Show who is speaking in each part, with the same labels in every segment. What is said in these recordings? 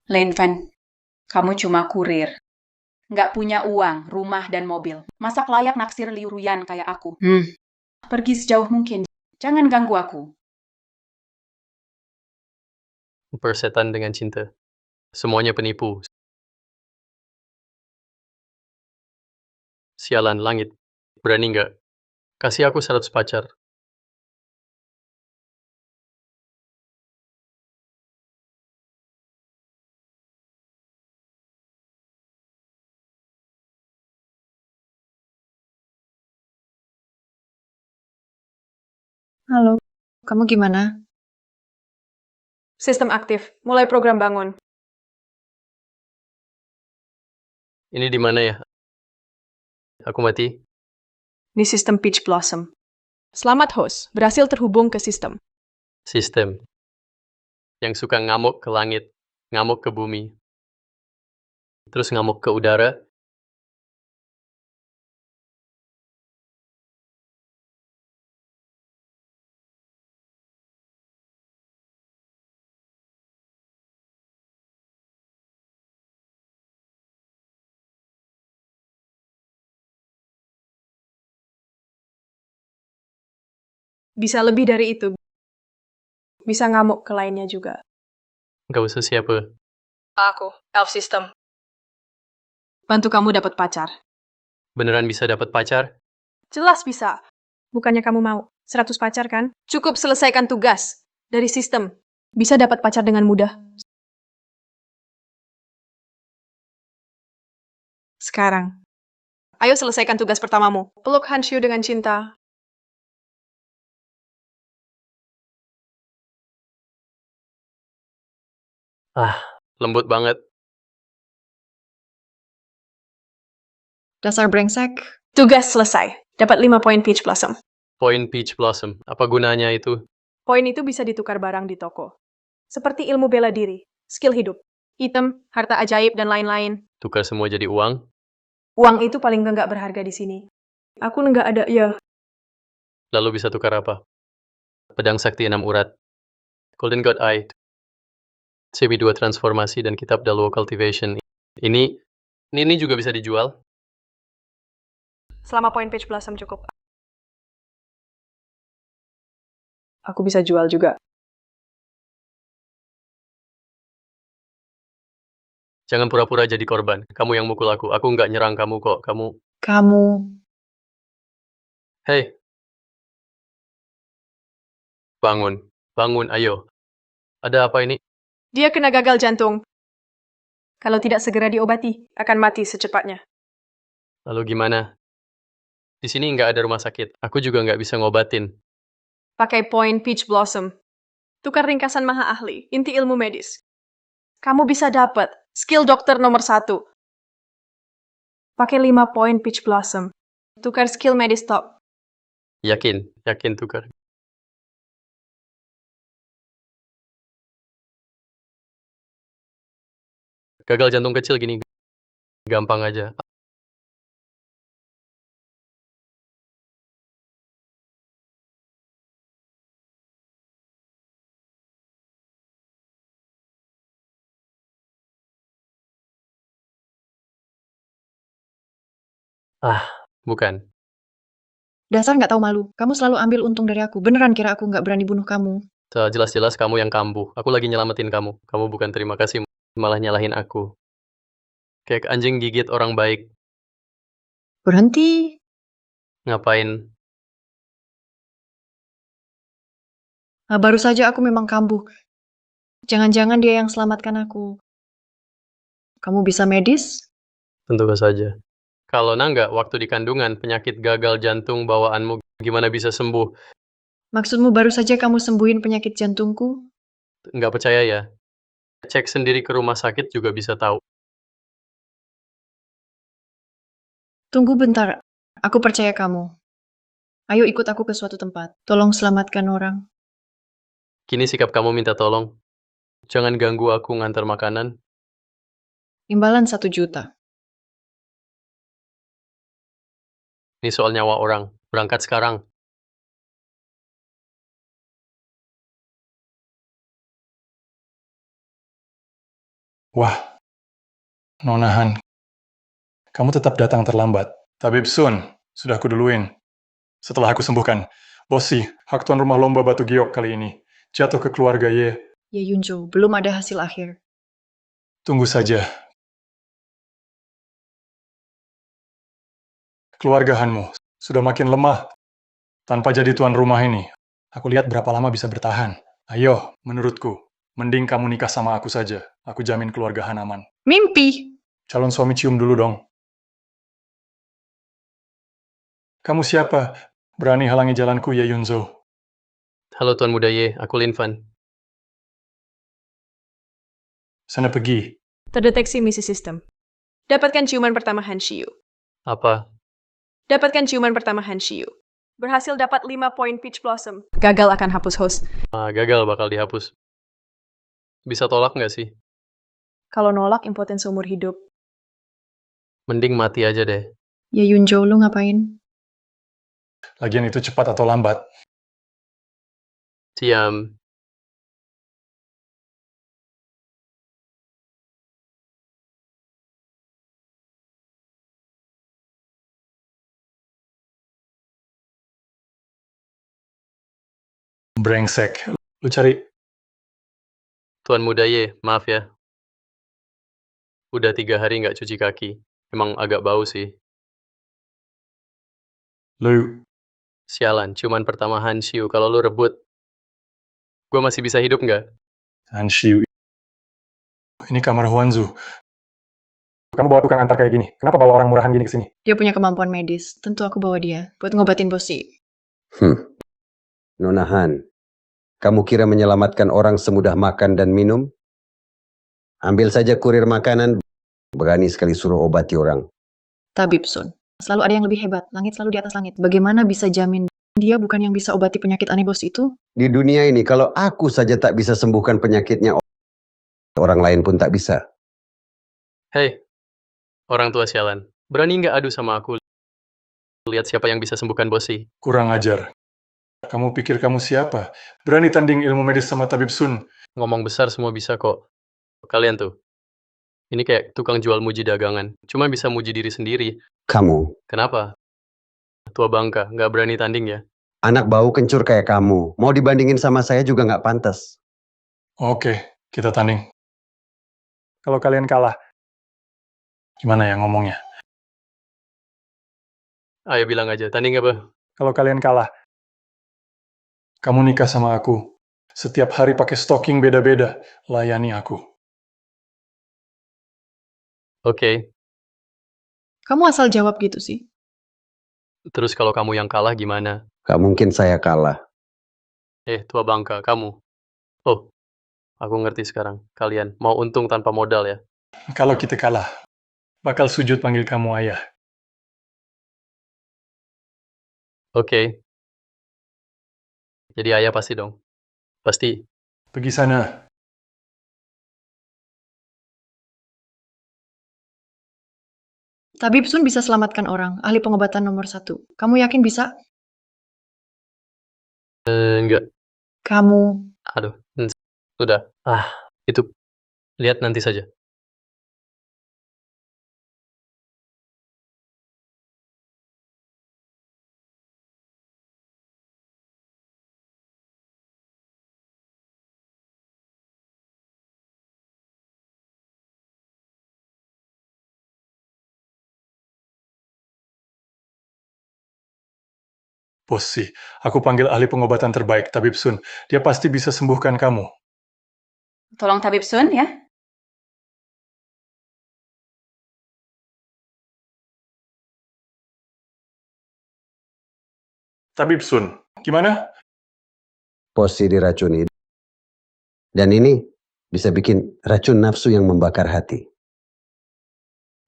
Speaker 1: Lane Van, kamu cuma kurir. Nggak punya uang, rumah, dan mobil. Masa layak naksir Liu Ruyan kayak aku? Pergi sejauh mungkin. Jangan ganggu aku.
Speaker 2: Persetan dengan cinta. Semuanya penipu. Sialan langit. Berani nggak? Kasih aku 100 pacar.
Speaker 3: Halo, kamu gimana?
Speaker 4: Sistem aktif. Mulai program bangun.
Speaker 2: Ini di mana ya? Aku mati.
Speaker 4: Ini sistem Peach Blossom. Selamat host, berhasil terhubung ke sistem.
Speaker 2: Sistem. Yang suka ngamuk ke langit, ngamuk ke bumi, terus ngamuk ke udara.
Speaker 4: Bisa lebih dari itu. Bisa ngamuk ke lainnya juga.
Speaker 2: Nggak usah siapa.
Speaker 4: Aku, Elf System. Bantu kamu dapat pacar.
Speaker 2: Beneran bisa dapat pacar?
Speaker 4: Jelas bisa. Bukannya kamu mau 100 pacar kan? Cukup selesaikan tugas dari sistem. Bisa dapat pacar dengan mudah. Sekarang. Ayo selesaikan tugas pertamamu. Peluk Hanshu dengan cinta.
Speaker 2: Lembut banget.
Speaker 3: Dasar brengsek.
Speaker 4: Tugas selesai. Dapat 5 poin Peach Blossom.
Speaker 2: Poin Peach Blossom. Apa gunanya itu?
Speaker 4: Poin itu bisa ditukar barang di toko. Seperti ilmu bela diri, skill hidup, item, harta ajaib, dan lain-lain.
Speaker 2: Tukar semua jadi uang?
Speaker 4: Uang itu paling nggak berharga di sini. Aku nggak ada, ya.
Speaker 2: Lalu bisa tukar apa? Pedang sakti 6 urat. Golden God Eye. CB2 transformasi dan kitab Daluo Cultivation. Ini juga bisa dijual?
Speaker 4: Selama poin Peach Blossom cukup. Aku bisa jual juga.
Speaker 2: Jangan pura-pura jadi korban. Kamu yang mukul aku. Aku nggak nyerang kamu kok.
Speaker 3: Kamu.
Speaker 2: Hei. Bangun. Bangun, ayo. Ada apa ini?
Speaker 4: Dia kena gagal jantung. Kalau tidak segera diobati, akan mati secepatnya.
Speaker 2: Lalu gimana? Di sini nggak ada rumah sakit. Aku juga nggak bisa ngobatin.
Speaker 4: Pakai poin Peach Blossom. Tukar ringkasan maha ahli, inti ilmu medis. Kamu bisa dapat skill dokter nomor 1. Pakai 5 poin Peach Blossom. Tukar skill medis top.
Speaker 2: Yakin tukar. Gagal jantung kecil gini. Gampang aja. Bukan.
Speaker 3: Dasar nggak tahu malu. Kamu selalu ambil untung dari aku. Beneran kira aku nggak berani bunuh kamu.
Speaker 2: Jelas-jelas kamu yang kambuh. Aku lagi nyelamatin kamu. Kamu bukan terima kasih, malah nyalahin aku. Kayak anjing gigit orang baik.
Speaker 3: Berhenti.
Speaker 2: Ngapain?
Speaker 3: Nah, baru saja aku memang kambuh. Jangan-jangan dia yang selamatkan aku. Kamu bisa medis?
Speaker 2: Tentu saja. Kalau nggak, waktu di kandungan, penyakit gagal jantung bawaanmu gimana bisa sembuh?
Speaker 3: Maksudmu baru saja kamu sembuhin penyakit jantungku?
Speaker 2: Nggak percaya ya? Cek sendiri ke rumah sakit juga bisa tahu.
Speaker 3: Tunggu bentar. Aku percaya kamu. Ayo ikut aku ke suatu tempat. Tolong selamatkan orang.
Speaker 2: Kini sikap kamu minta tolong. Jangan ganggu aku ngantar makanan.
Speaker 3: Imbalan 1 juta.
Speaker 2: Ini soal nyawa orang. Berangkat sekarang.
Speaker 5: Wah, Nonahan, kamu tetap datang terlambat. Tabib Sun, sudah kuduluin. Setelah aku sembuhkan, Bosi, hak tuan rumah lomba batu giok kali ini. Jatuh ke keluarga Ye.
Speaker 3: Ya Yunjo, belum ada hasil akhir.
Speaker 5: Tunggu saja. Keluarga Hanmu sudah makin lemah. Tanpa jadi tuan rumah ini, aku lihat berapa lama bisa bertahan. Ayo, menurutku, mending kamu nikah sama aku saja. Aku jamin keluarga Han aman.
Speaker 3: Mimpi!
Speaker 5: Calon suami cium dulu dong. Kamu siapa? Berani halangi jalanku, Ye Yunzo.
Speaker 2: Halo Tuan Muda Ye, aku Lin Fan.
Speaker 5: Sana pergi.
Speaker 4: Terdeteksi misi sistem. Dapatkan ciuman pertama Han Shiyu.
Speaker 2: Apa?
Speaker 4: Dapatkan ciuman pertama Han Shiyu. Berhasil dapat 5 poin Peach Blossom. Gagal akan hapus host.
Speaker 2: Gagal bakal dihapus. Bisa tolak nggak sih?
Speaker 4: Kalau nolak, impoten seumur hidup.
Speaker 2: Mending mati aja deh.
Speaker 3: Ya Yunjo, lu ngapain?
Speaker 5: Lagian itu cepat atau lambat.
Speaker 2: Siam.
Speaker 5: Brengsek. Lu cari.
Speaker 2: Tuan Muda Ye, maaf ya. Udah 3 hari nggak cuci kaki. Emang agak bau sih.
Speaker 5: Lu.
Speaker 2: Sialan, cuman pertama Han Shiyu. Kalau lu rebut, gue masih bisa hidup nggak?
Speaker 5: Han Shiu. Ini kamar Huanzu. Kamu bawa tukang antar kayak gini. Kenapa bawa orang murahan gini ke sini?
Speaker 3: Dia punya kemampuan medis. Tentu aku bawa dia buat ngobatin Bosi.
Speaker 6: Nonahan, kamu kira menyelamatkan orang semudah makan dan minum? Ambil saja kurir makanan, berani sekali suruh obati orang.
Speaker 3: Tabib Sun. Selalu ada yang lebih hebat. Langit selalu di atas langit. Bagaimana bisa jamin dia bukan yang bisa obati penyakit aneh bos itu?
Speaker 6: Di dunia ini, kalau aku saja tak bisa sembuhkan penyakitnya, orang lain pun tak bisa.
Speaker 2: Hei, orang tua sialan. Berani nggak adu sama aku? Lihat siapa yang bisa sembuhkan Bosi.
Speaker 5: Kurang ajar. Kamu pikir kamu siapa? Berani tanding ilmu medis sama Tabib Sun.
Speaker 2: Ngomong besar semua bisa kok. Kalian tuh. Ini kayak tukang jual muji dagangan. Cuma bisa muji diri sendiri.
Speaker 6: Kamu,
Speaker 2: Kenapa? Tua bangka, nggak berani tanding ya?
Speaker 6: anak bau kencur kayak kamu, mau dibandingin sama saya juga nggak pantas.
Speaker 5: Oke, kita tanding. Kalau kalian kalah, gimana ya ngomongnya?
Speaker 2: Ayo bilang aja, tanding apa?
Speaker 5: Kalau kalian kalah, kamu nikah sama aku. Setiap hari pakai stocking beda-beda. Layani aku.
Speaker 2: Oke.
Speaker 3: Kamu asal jawab gitu sih.
Speaker 2: Terus kalau kamu yang kalah gimana?
Speaker 6: Gak mungkin saya kalah.
Speaker 2: Tua bangka, kamu. Oh, aku ngerti sekarang. Kalian mau untung tanpa modal ya?
Speaker 5: Kalau kita kalah, bakal sujud panggil kamu ayah.
Speaker 2: Oke. Jadi ayah pasti dong. Pasti.
Speaker 5: Pergi sana.
Speaker 3: Tabib Sun bisa selamatkan orang. Ahli pengobatan nomor 1. Kamu yakin bisa?
Speaker 2: Enggak.
Speaker 3: Kamu.
Speaker 2: Aduh. Sudah. Itu. Lihat nanti saja.
Speaker 5: Bosi, aku panggil ahli pengobatan terbaik, Tabib Sun. Dia pasti bisa sembuhkan kamu.
Speaker 1: Tolong Tabib Sun ya.
Speaker 5: Tabib Sun, gimana?
Speaker 6: Posi diracuni. Dan ini bisa bikin racun nafsu yang membakar hati.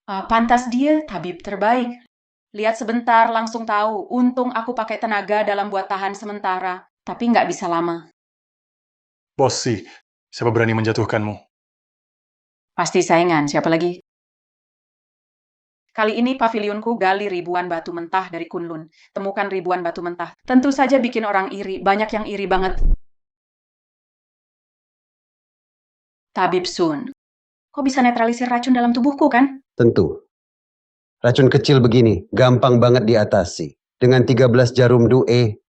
Speaker 1: Pantas dia tabib terbaik. Lihat sebentar langsung tahu. Untung aku pakai tenaga dalam buat tahan sementara. Tapi nggak bisa lama.
Speaker 5: Bosi, siapa berani menjatuhkanmu?
Speaker 1: Pasti saingan, siapa lagi? Kali ini pavilionku gali ribuan batu mentah dari Kunlun. Temukan ribuan batu mentah. Tentu saja bikin orang iri. Banyak yang iri banget. Tabib Sun, Kau bisa netralisir racun dalam tubuhku, kan?
Speaker 6: Tentu. Racun kecil begini, gampang banget diatasi. Dengan 13 jarum Due,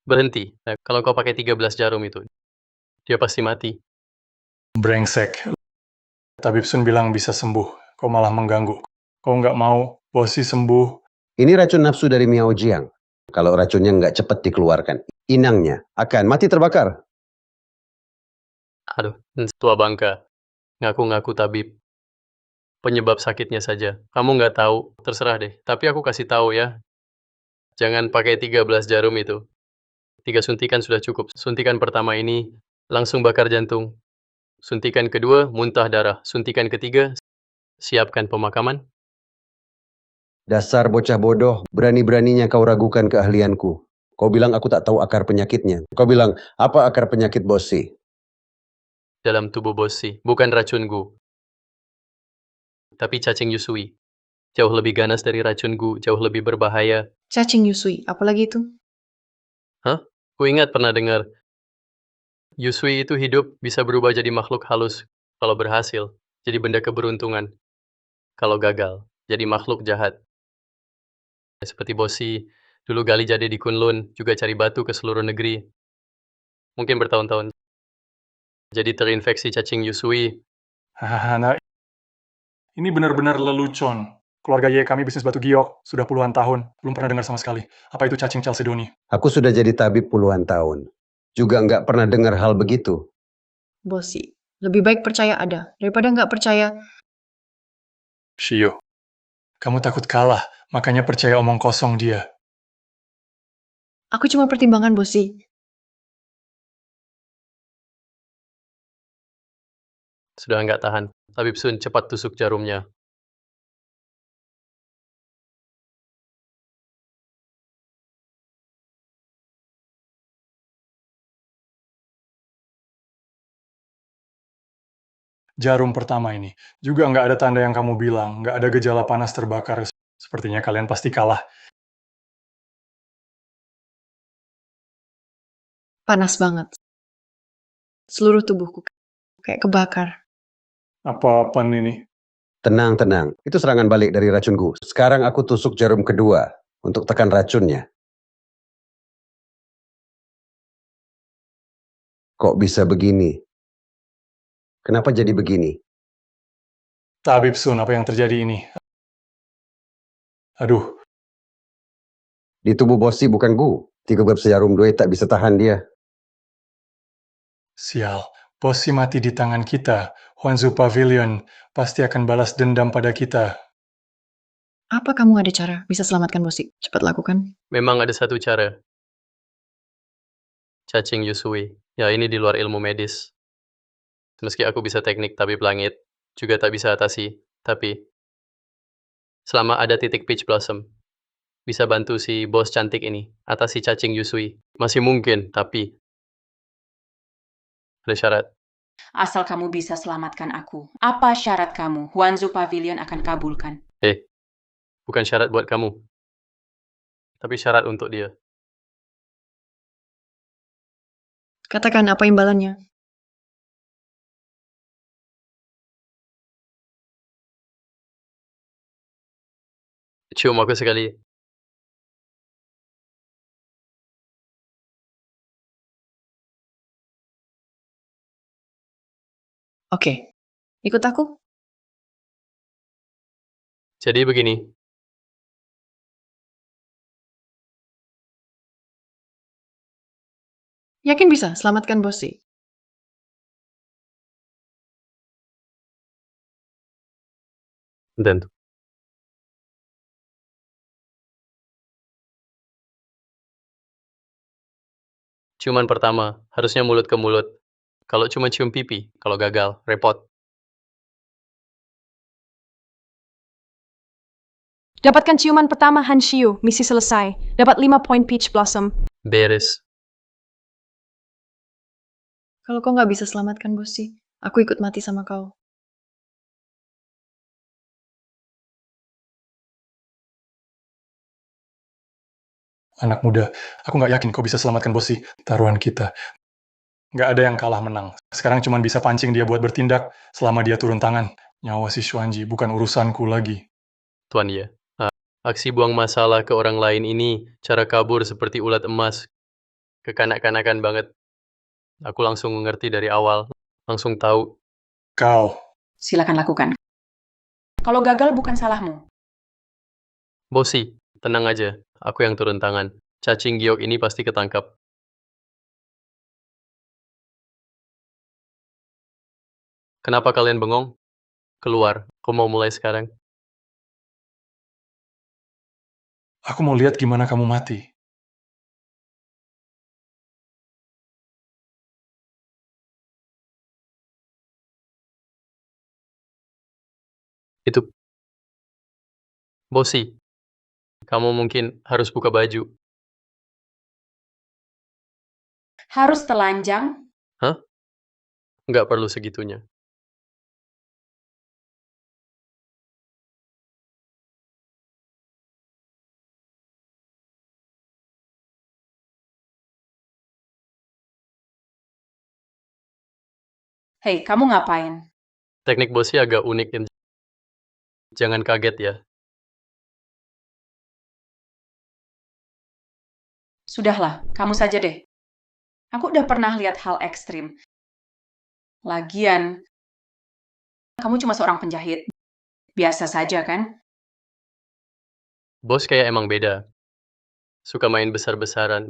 Speaker 2: Berhenti. Nah, kalau kau pakai 13 jarum itu, dia pasti mati.
Speaker 5: Brengsek. Tabib Sun bilang bisa sembuh. Kau malah mengganggu. Kau nggak mau Bosi sembuh.
Speaker 6: ini racun nafsu dari Miao Jiang. Kalau racunnya nggak cepat dikeluarkan, inangnya akan mati terbakar.
Speaker 2: Aduh, tua bangka. Ngaku-ngaku tabib. Penyebab sakitnya saja. Kamu nggak tahu, terserah deh. Tapi aku kasih tahu ya, jangan pakai 13 jarum itu. 3 suntikan sudah cukup. Suntikan pertama ini langsung bakar jantung. Suntikan kedua, muntah darah. Suntikan ketiga, siapkan pemakaman.
Speaker 6: Dasar bocah bodoh, berani-beraninya kau ragukan keahlianku. Kau bilang aku tak tahu akar penyakitnya. Kau bilang, apa akar penyakit Bosi?
Speaker 2: Dalam tubuh Bosi, bukan racun Gu, tapi cacing Yusui. Jauh lebih ganas dari racun Gu, jauh lebih berbahaya.
Speaker 3: Cacing Yusui, apalagi itu?
Speaker 2: Hah? Ku ingat pernah dengar, Yusui itu hidup bisa berubah jadi makhluk halus kalau berhasil, jadi benda keberuntungan. Kalau gagal, jadi makhluk jahat. Seperti Bosi, dulu gali jade di Kunlun, juga cari batu ke seluruh negeri. Mungkin bertahun-tahun. Jadi terinfeksi cacing Yusui.
Speaker 5: Hahaha, nah, ini benar-benar lelucon. Keluarga Ye kami bisnis batu giok. Sudah puluhan tahun. Belum pernah dengar sama sekali. Apa itu cacing Chalcedony?
Speaker 6: Aku sudah jadi tabib puluhan tahun. Juga nggak pernah dengar hal begitu.
Speaker 3: Bosi, lebih baik percaya ada daripada nggak percaya.
Speaker 5: Shio, kamu takut kalah. Makanya percaya omong kosong dia.
Speaker 3: Aku cuma pertimbangan, Bosi.
Speaker 2: Sudah nggak tahan. Tabib Sun cepat tusuk jarumnya.
Speaker 5: Jarum pertama ini. Juga nggak ada tanda yang kamu bilang. Nggak ada gejala panas terbakar. Sepertinya kalian pasti kalah.
Speaker 3: Panas banget. Seluruh tubuhku kayak kebakar.
Speaker 5: Apa-apaan ini?
Speaker 6: Tenang, tenang. Itu serangan balik dari racun Gu. Sekarang aku tusuk jarum kedua untuk tekan racunnya. Kok bisa begini? Kenapa jadi begini?
Speaker 5: Tabib Sun, apa yang terjadi ini? Aduh,
Speaker 6: Di tubuh Bosi bukan Gu. 13 jarum Due tak bisa tahan dia.
Speaker 5: sial. Bosi mati di tangan kita. Huanzu Pavilion pasti akan balas dendam pada kita.
Speaker 3: Apa kamu ada cara bisa selamatkan Bosi? Cepat lakukan.
Speaker 2: Memang ada satu cara. Cacing Yusui. Ya, ini di luar ilmu medis. Meski aku bisa teknik tabib langit, juga tak bisa atasi. Tapi, selama ada titik peach blossom, bisa bantu si bos cantik ini atasi cacing Yusui. Masih mungkin, tapi ada syarat.
Speaker 1: Asal kamu bisa selamatkan aku. Apa syarat kamu? Huanzu Pavilion akan kabulkan.
Speaker 2: Bukan syarat buat kamu, tapi syarat untuk dia.
Speaker 3: Katakan apa imbalannya.
Speaker 2: Cium aku sekali.
Speaker 3: Oke, ikut aku.
Speaker 2: Jadi begini,
Speaker 3: Yakin bisa selamatkan Bosi?
Speaker 2: tentu. Ciuman pertama, harusnya mulut ke mulut. Kalau cuma cium pipi, kalau gagal, repot.
Speaker 4: Dapatkan ciuman pertama Han Shiu, misi selesai. Dapat 5 poin Peach Blossom.
Speaker 2: Beres.
Speaker 3: Kalau kau nggak bisa selamatkan Bosi, aku ikut mati sama kau.
Speaker 5: Anak muda, aku nggak yakin kau bisa selamatkan Bosi. Taruhan kita. Nggak ada yang kalah menang. Sekarang cuma bisa pancing dia buat bertindak selama dia turun tangan. Nyawa si Xuanji bukan urusanku lagi.
Speaker 2: Tuan ya. Aksi buang masalah ke orang lain ini, cara kabur seperti ulat emas. Kekanak-kanakan banget. Aku langsung mengerti dari awal. Langsung tahu.
Speaker 5: Kau,
Speaker 1: Silakan lakukan. Kalau gagal bukan salahmu.
Speaker 2: Bosi, tenang aja. Aku yang turun tangan. Cacing giok ini pasti ketangkap. Kenapa kalian bengong? Keluar. Aku mau mulai sekarang.
Speaker 5: aku mau lihat gimana kamu mati.
Speaker 2: Itu. Bosi, kamu mungkin harus buka baju.
Speaker 1: Harus telanjang?
Speaker 2: Hah? Nggak perlu segitunya.
Speaker 1: Hei, kamu ngapain?
Speaker 2: Teknik bosi agak unik. Jangan kaget ya.
Speaker 1: Sudahlah, kamu saja deh. Aku udah pernah lihat hal ekstrim. Lagian, kamu cuma seorang penjahit. Biasa saja, kan?
Speaker 2: Bos kayak emang beda. Suka main besar-besaran.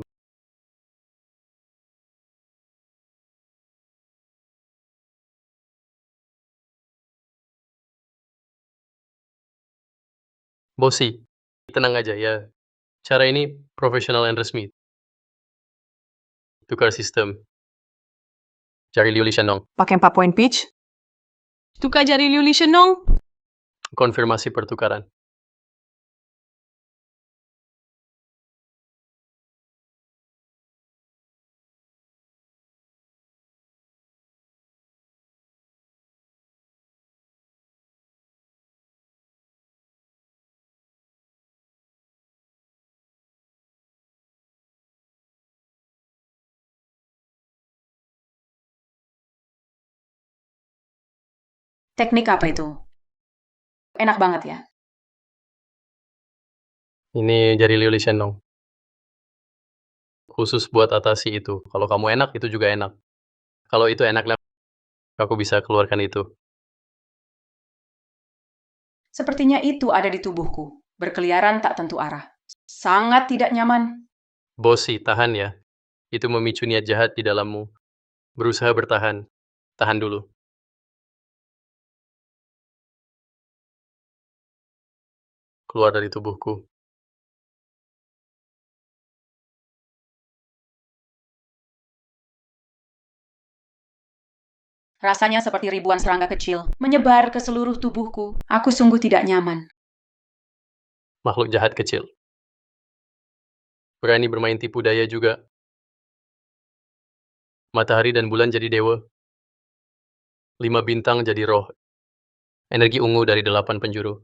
Speaker 2: Bosi, tenang aja ya. Cara ini profesional dan resmi. Tukar sistem. Cari Liu Lishanong.
Speaker 4: Pakai 4 poin pitch. Tukar jari Liu Li Shenong.
Speaker 2: Konfirmasi pertukaran.
Speaker 1: Teknik apa itu? Enak banget ya?
Speaker 2: Ini jari Liu Lishanong. Khusus buat atasi itu. Kalau kamu enak, itu juga enak. Kalau itu enak, aku bisa keluarkan itu.
Speaker 1: Sepertinya itu ada di tubuhku. Berkeliaran tak tentu arah. Sangat tidak nyaman.
Speaker 2: Bosi, tahan ya. Itu memicu niat jahat di dalammu. Berusaha bertahan. Tahan dulu. Keluar dari tubuhku.
Speaker 1: Rasanya seperti ribuan serangga kecil menyebar ke seluruh tubuhku. Aku sungguh tidak nyaman.
Speaker 2: Makhluk jahat kecil. Berani bermain tipu daya juga. Matahari dan bulan jadi dewa. 5 bintang jadi roh. Energi ungu dari 8 penjuru.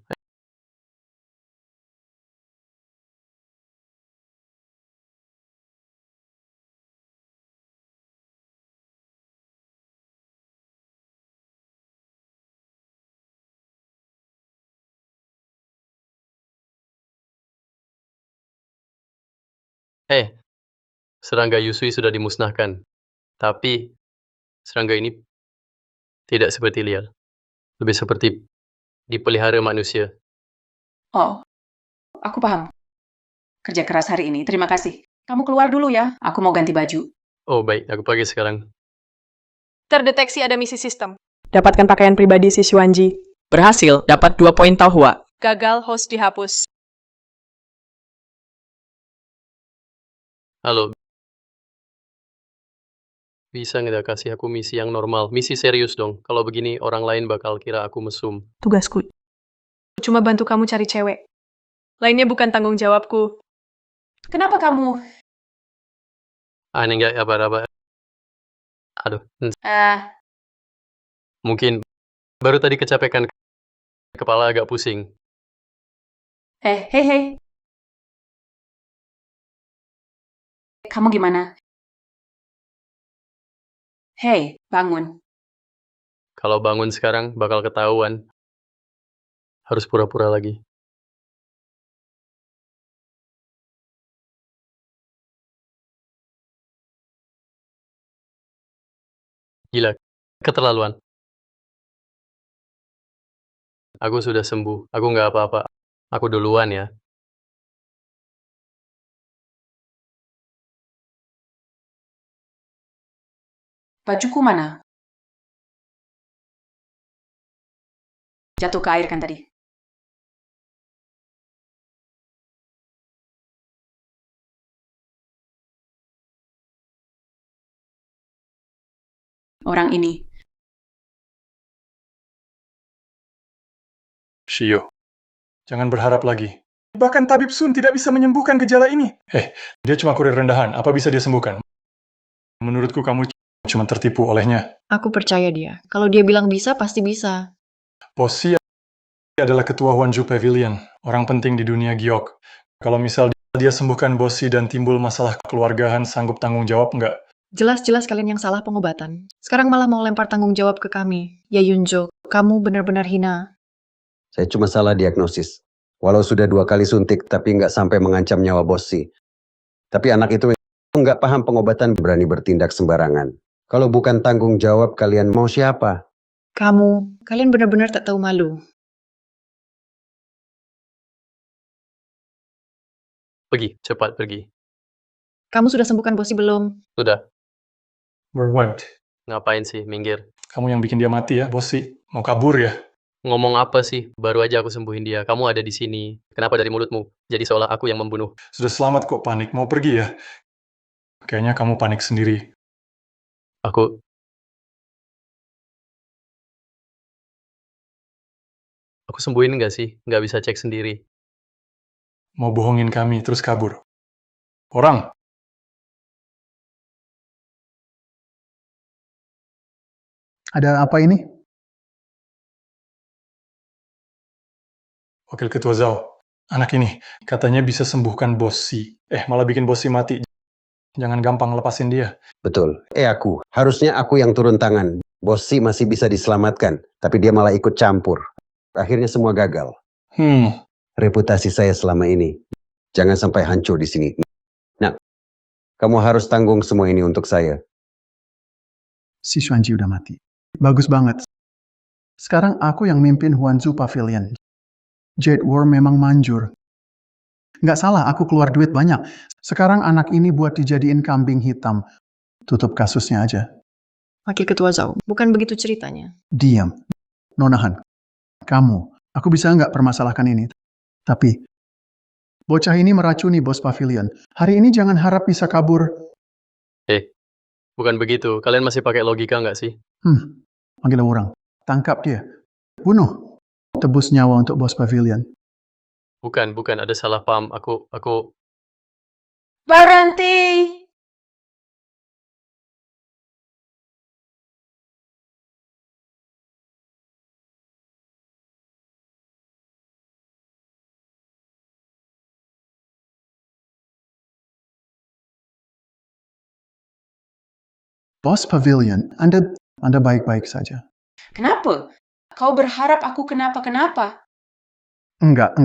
Speaker 2: Serangga Yusui sudah dimusnahkan. Tapi, serangga ini tidak seperti liar. Lebih seperti dipelihara manusia.
Speaker 1: Oh, aku paham. Kerja keras hari ini. Terima kasih. Kamu keluar dulu ya. Aku mau ganti baju.
Speaker 2: Oh baik, aku pergi sekarang.
Speaker 4: Terdeteksi ada misi sistem. Dapatkan pakaian pribadi si Xuanji.
Speaker 7: Berhasil, dapat 2 poin Taohua.
Speaker 4: Gagal, host dihapus.
Speaker 2: Halo. Bisa nggak kasih aku misi yang normal? Misi serius dong. Kalau begini, orang lain bakal kira aku mesum.
Speaker 4: Tugasku cuma bantu kamu cari cewek. Lainnya bukan tanggung jawabku.
Speaker 1: Kenapa kamu...
Speaker 2: Ini nggak apa-apa. Aduh, mungkin baru tadi kecapekan, kepala agak pusing.
Speaker 1: hei, hei. Kamu gimana? Hei, bangun.
Speaker 2: Kalau bangun sekarang bakal ketahuan. Harus pura-pura lagi. Gila, keterlaluan. Aku sudah sembuh. Aku nggak apa-apa. Aku duluan ya.
Speaker 1: Bajuku mana? Jatuh ke air kan tadi? Orang ini.
Speaker 5: Shio, jangan berharap lagi. Bahkan tabib Sun tidak bisa menyembuhkan gejala ini. Dia cuma kurir rendahan. Apa bisa dia sembuhkan? Menurutku kamu cuma tertipu olehnya.
Speaker 3: Aku percaya dia. Kalau dia bilang bisa, pasti bisa.
Speaker 5: Bossy adalah ketua Huanju Pavilion, orang penting di dunia giok. Kalau misal dia sembuhkan Bossy dan timbul masalah kekeluargaan, sanggup tanggung jawab nggak?
Speaker 3: Jelas-jelas kalian yang salah pengobatan. Sekarang malah mau lempar tanggung jawab ke kami. Ya Yunjo, kamu benar-benar hina.
Speaker 6: Saya cuma salah diagnosis. Walau sudah 2 kali suntik, tapi nggak sampai mengancam nyawa Bossy. Tapi anak itu nggak paham pengobatan, berani bertindak sembarangan. Kalau bukan tanggung jawab, kalian mau siapa?
Speaker 3: Kalian benar-benar tak tahu malu.
Speaker 2: Pergi, cepat pergi.
Speaker 3: Kamu sudah sembuhkan Bossy belum?
Speaker 2: Sudah,
Speaker 5: Berwent.
Speaker 2: ngapain sih, minggir.
Speaker 5: Kamu yang bikin dia mati ya, Bossy. Mau kabur ya?
Speaker 2: Ngomong apa sih? Baru aja aku sembuhin dia. Kamu ada di sini. Kenapa dari mulutmu? Jadi seolah aku yang membunuh.
Speaker 5: Sudah selamat kok, panik. Mau pergi ya? Kayaknya kamu panik sendiri.
Speaker 2: Aku sembuhin nggak sih? Nggak bisa cek sendiri.
Speaker 5: Mau bohongin kami, terus kabur. Orang,
Speaker 8: Ada apa ini?
Speaker 5: Wakil Ketua Zhao. Anak ini katanya bisa sembuhkan Bossy. Malah bikin Bossy mati. Jangan gampang lepasin dia.
Speaker 6: Betul. Aku. Harusnya aku yang turun tangan. Bossy masih bisa diselamatkan, tapi dia malah ikut campur. Akhirnya semua gagal. Reputasi saya selama ini. Jangan sampai hancur di sini. Nah, kamu harus tanggung semua ini untuk saya.
Speaker 8: Si Xuanji udah mati. Bagus banget. Sekarang aku yang mimpin Huanzu Pavilion. Jade War memang manjur. Nggak salah, aku keluar duit banyak. Sekarang anak ini buat dijadiin kambing hitam. Tutup kasusnya aja.
Speaker 3: Wakil Ketua Zhao, bukan begitu ceritanya.
Speaker 8: Diam. Nonahan, kamu, aku bisa nggak permasalahkan ini. Tapi, bocah ini meracuni bos Pavilion. Hari ini jangan harap bisa kabur.
Speaker 2: Bukan begitu. Kalian masih pakai logika nggak sih?
Speaker 8: Panggil orang. Tangkap dia. Bunuh. Tebus nyawa untuk bos Pavilion.
Speaker 2: Bukan. Ada salah paham. Aku...
Speaker 1: Berhenti!
Speaker 8: Bos Pavilion, Anda baik-baik saja.
Speaker 1: Kenapa? Kau berharap aku kenapa-kenapa?
Speaker 8: Enggak.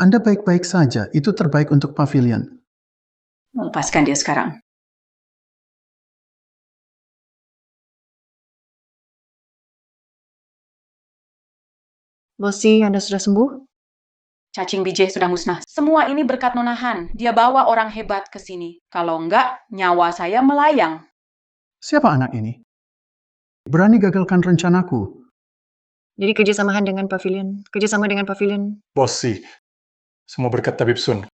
Speaker 8: Anda baik-baik saja. Itu terbaik untuk Pavilion.
Speaker 1: Lepaskan dia sekarang.
Speaker 3: Bossy, Anda sudah sembuh?
Speaker 1: Cacing biji sudah musnah. Semua ini berkat Nonahan. Dia bawa orang hebat ke sini. Kalau enggak, nyawa saya melayang.
Speaker 8: Siapa anak ini? Berani gagalkan rencanaku.
Speaker 3: Jadi kerjasama dengan Pavilion.
Speaker 5: Bossy. Semua berkat tabib Sun.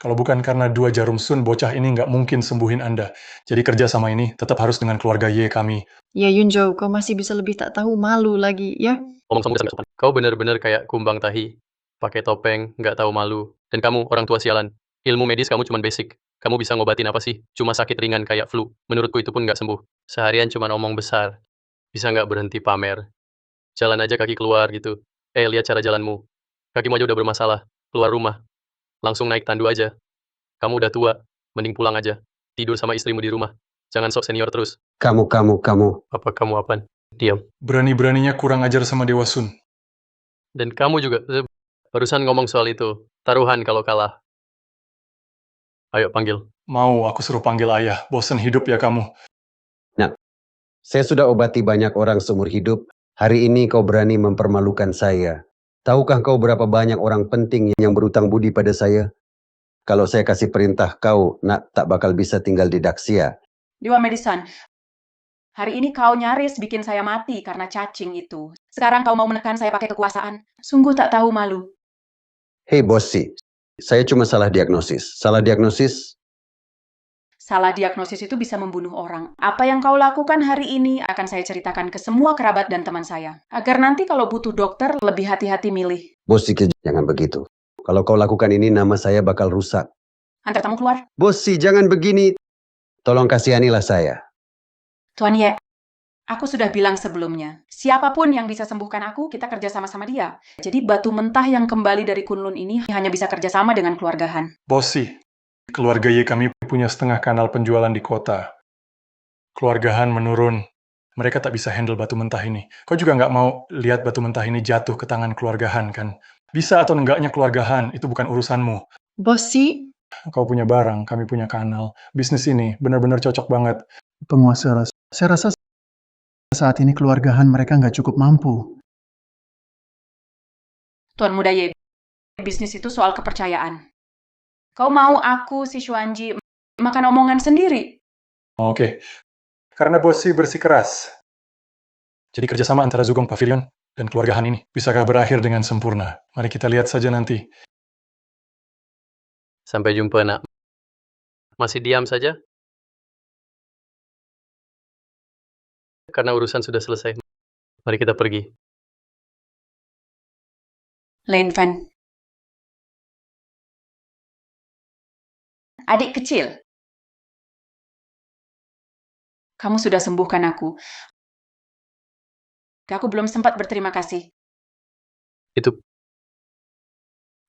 Speaker 5: Kalau bukan karena 2 jarum Sun, bocah ini nggak mungkin sembuhin Anda. Jadi kerja sama ini tetap harus dengan keluarga Ye kami.
Speaker 3: Ya Yunjo, kau masih bisa lebih tak tahu malu lagi, ya?
Speaker 2: Ngomong sama nggak sopan. Kau bener-bener kayak kumbang tahi. Pakai topeng, nggak tahu malu. Dan kamu, orang tua sialan. Ilmu medis kamu cuma basic. Kamu bisa ngobatin apa sih? Cuma sakit ringan kayak flu. Menurutku itu pun nggak sembuh. Seharian cuma omong besar. Bisa nggak berhenti pamer? Jalan aja kaki keluar gitu. Lihat cara jalanmu. Kakimu aja udah bermasalah. Keluar rumah. Langsung naik tandu aja. Kamu udah tua. Mending pulang aja. Tidur sama istrimu di rumah. Jangan sok senior terus.
Speaker 6: Kamu.
Speaker 2: Apa kamu apaan? Diam.
Speaker 5: Berani-beraninya kurang ajar sama Dewa Sun.
Speaker 2: Dan kamu juga, barusan ngomong soal itu. Taruhan kalau kalah. Ayo panggil.
Speaker 5: Mau aku suruh panggil ayah. Bosen hidup ya kamu.
Speaker 6: Saya sudah obati banyak orang seumur hidup. Hari ini kau berani mempermalukan saya. Tahukah kau berapa banyak orang penting yang berutang budi pada saya? Kalau saya kasih perintah kau, nak tak bakal bisa tinggal di Daxia.
Speaker 1: Dewa Madison, hari ini kau nyaris bikin saya mati karena cacing itu. Sekarang kau mau menekan saya pakai kekuasaan. Sungguh tak tahu malu.
Speaker 6: Hei Bossy, saya cuma salah diagnosis. Salah diagnosis?
Speaker 1: Salah diagnosis itu bisa membunuh orang. Apa yang kau lakukan hari ini akan saya ceritakan ke semua kerabat dan teman saya. Agar nanti kalau butuh dokter, lebih hati-hati milih.
Speaker 6: Bossy, jangan begitu. Kalau kau lakukan ini, nama saya bakal rusak.
Speaker 1: Antar tamu keluar.
Speaker 6: Bossy, jangan begini. Tolong kasihanilah saya.
Speaker 1: Tuan Ye, aku sudah bilang sebelumnya, siapapun yang bisa sembuhkan aku, kita kerja sama-sama dia. Jadi batu mentah yang kembali dari Kunlun ini hanya bisa kerjasama dengan keluarga Han.
Speaker 5: Bossy, keluarga Ye kami punya setengah kanal penjualan di kota. Keluarga Han menurun. Mereka tak bisa handle batu mentah ini. Kau juga nggak mau lihat batu mentah ini jatuh ke tangan keluarga Han, kan? Bisa atau enggaknya keluarga Han, itu bukan urusanmu.
Speaker 3: Bossy,
Speaker 5: Kau punya barang, kami punya kanal. Bisnis ini benar-benar cocok banget.
Speaker 8: Penguasa ras. Saya rasa saat ini keluargahan mereka nggak cukup mampu.
Speaker 1: Tuan Muda Ye, bisnis itu soal kepercayaan. Kau mau aku, si Xuanji, makan omongan sendiri?
Speaker 5: Oke. Karena Bossy bersikeras. Jadi kerjasama antara Zugong Pavilion dan keluarga Han ini bisakah berakhir dengan sempurna? Mari kita lihat saja nanti.
Speaker 2: Sampai jumpa, nak. Masih diam saja? Karena urusan sudah selesai. Mari kita pergi.
Speaker 1: Lin Fan. Adik kecil. Kamu sudah sembuhkan aku. Aku belum sempat berterima kasih.
Speaker 2: Itu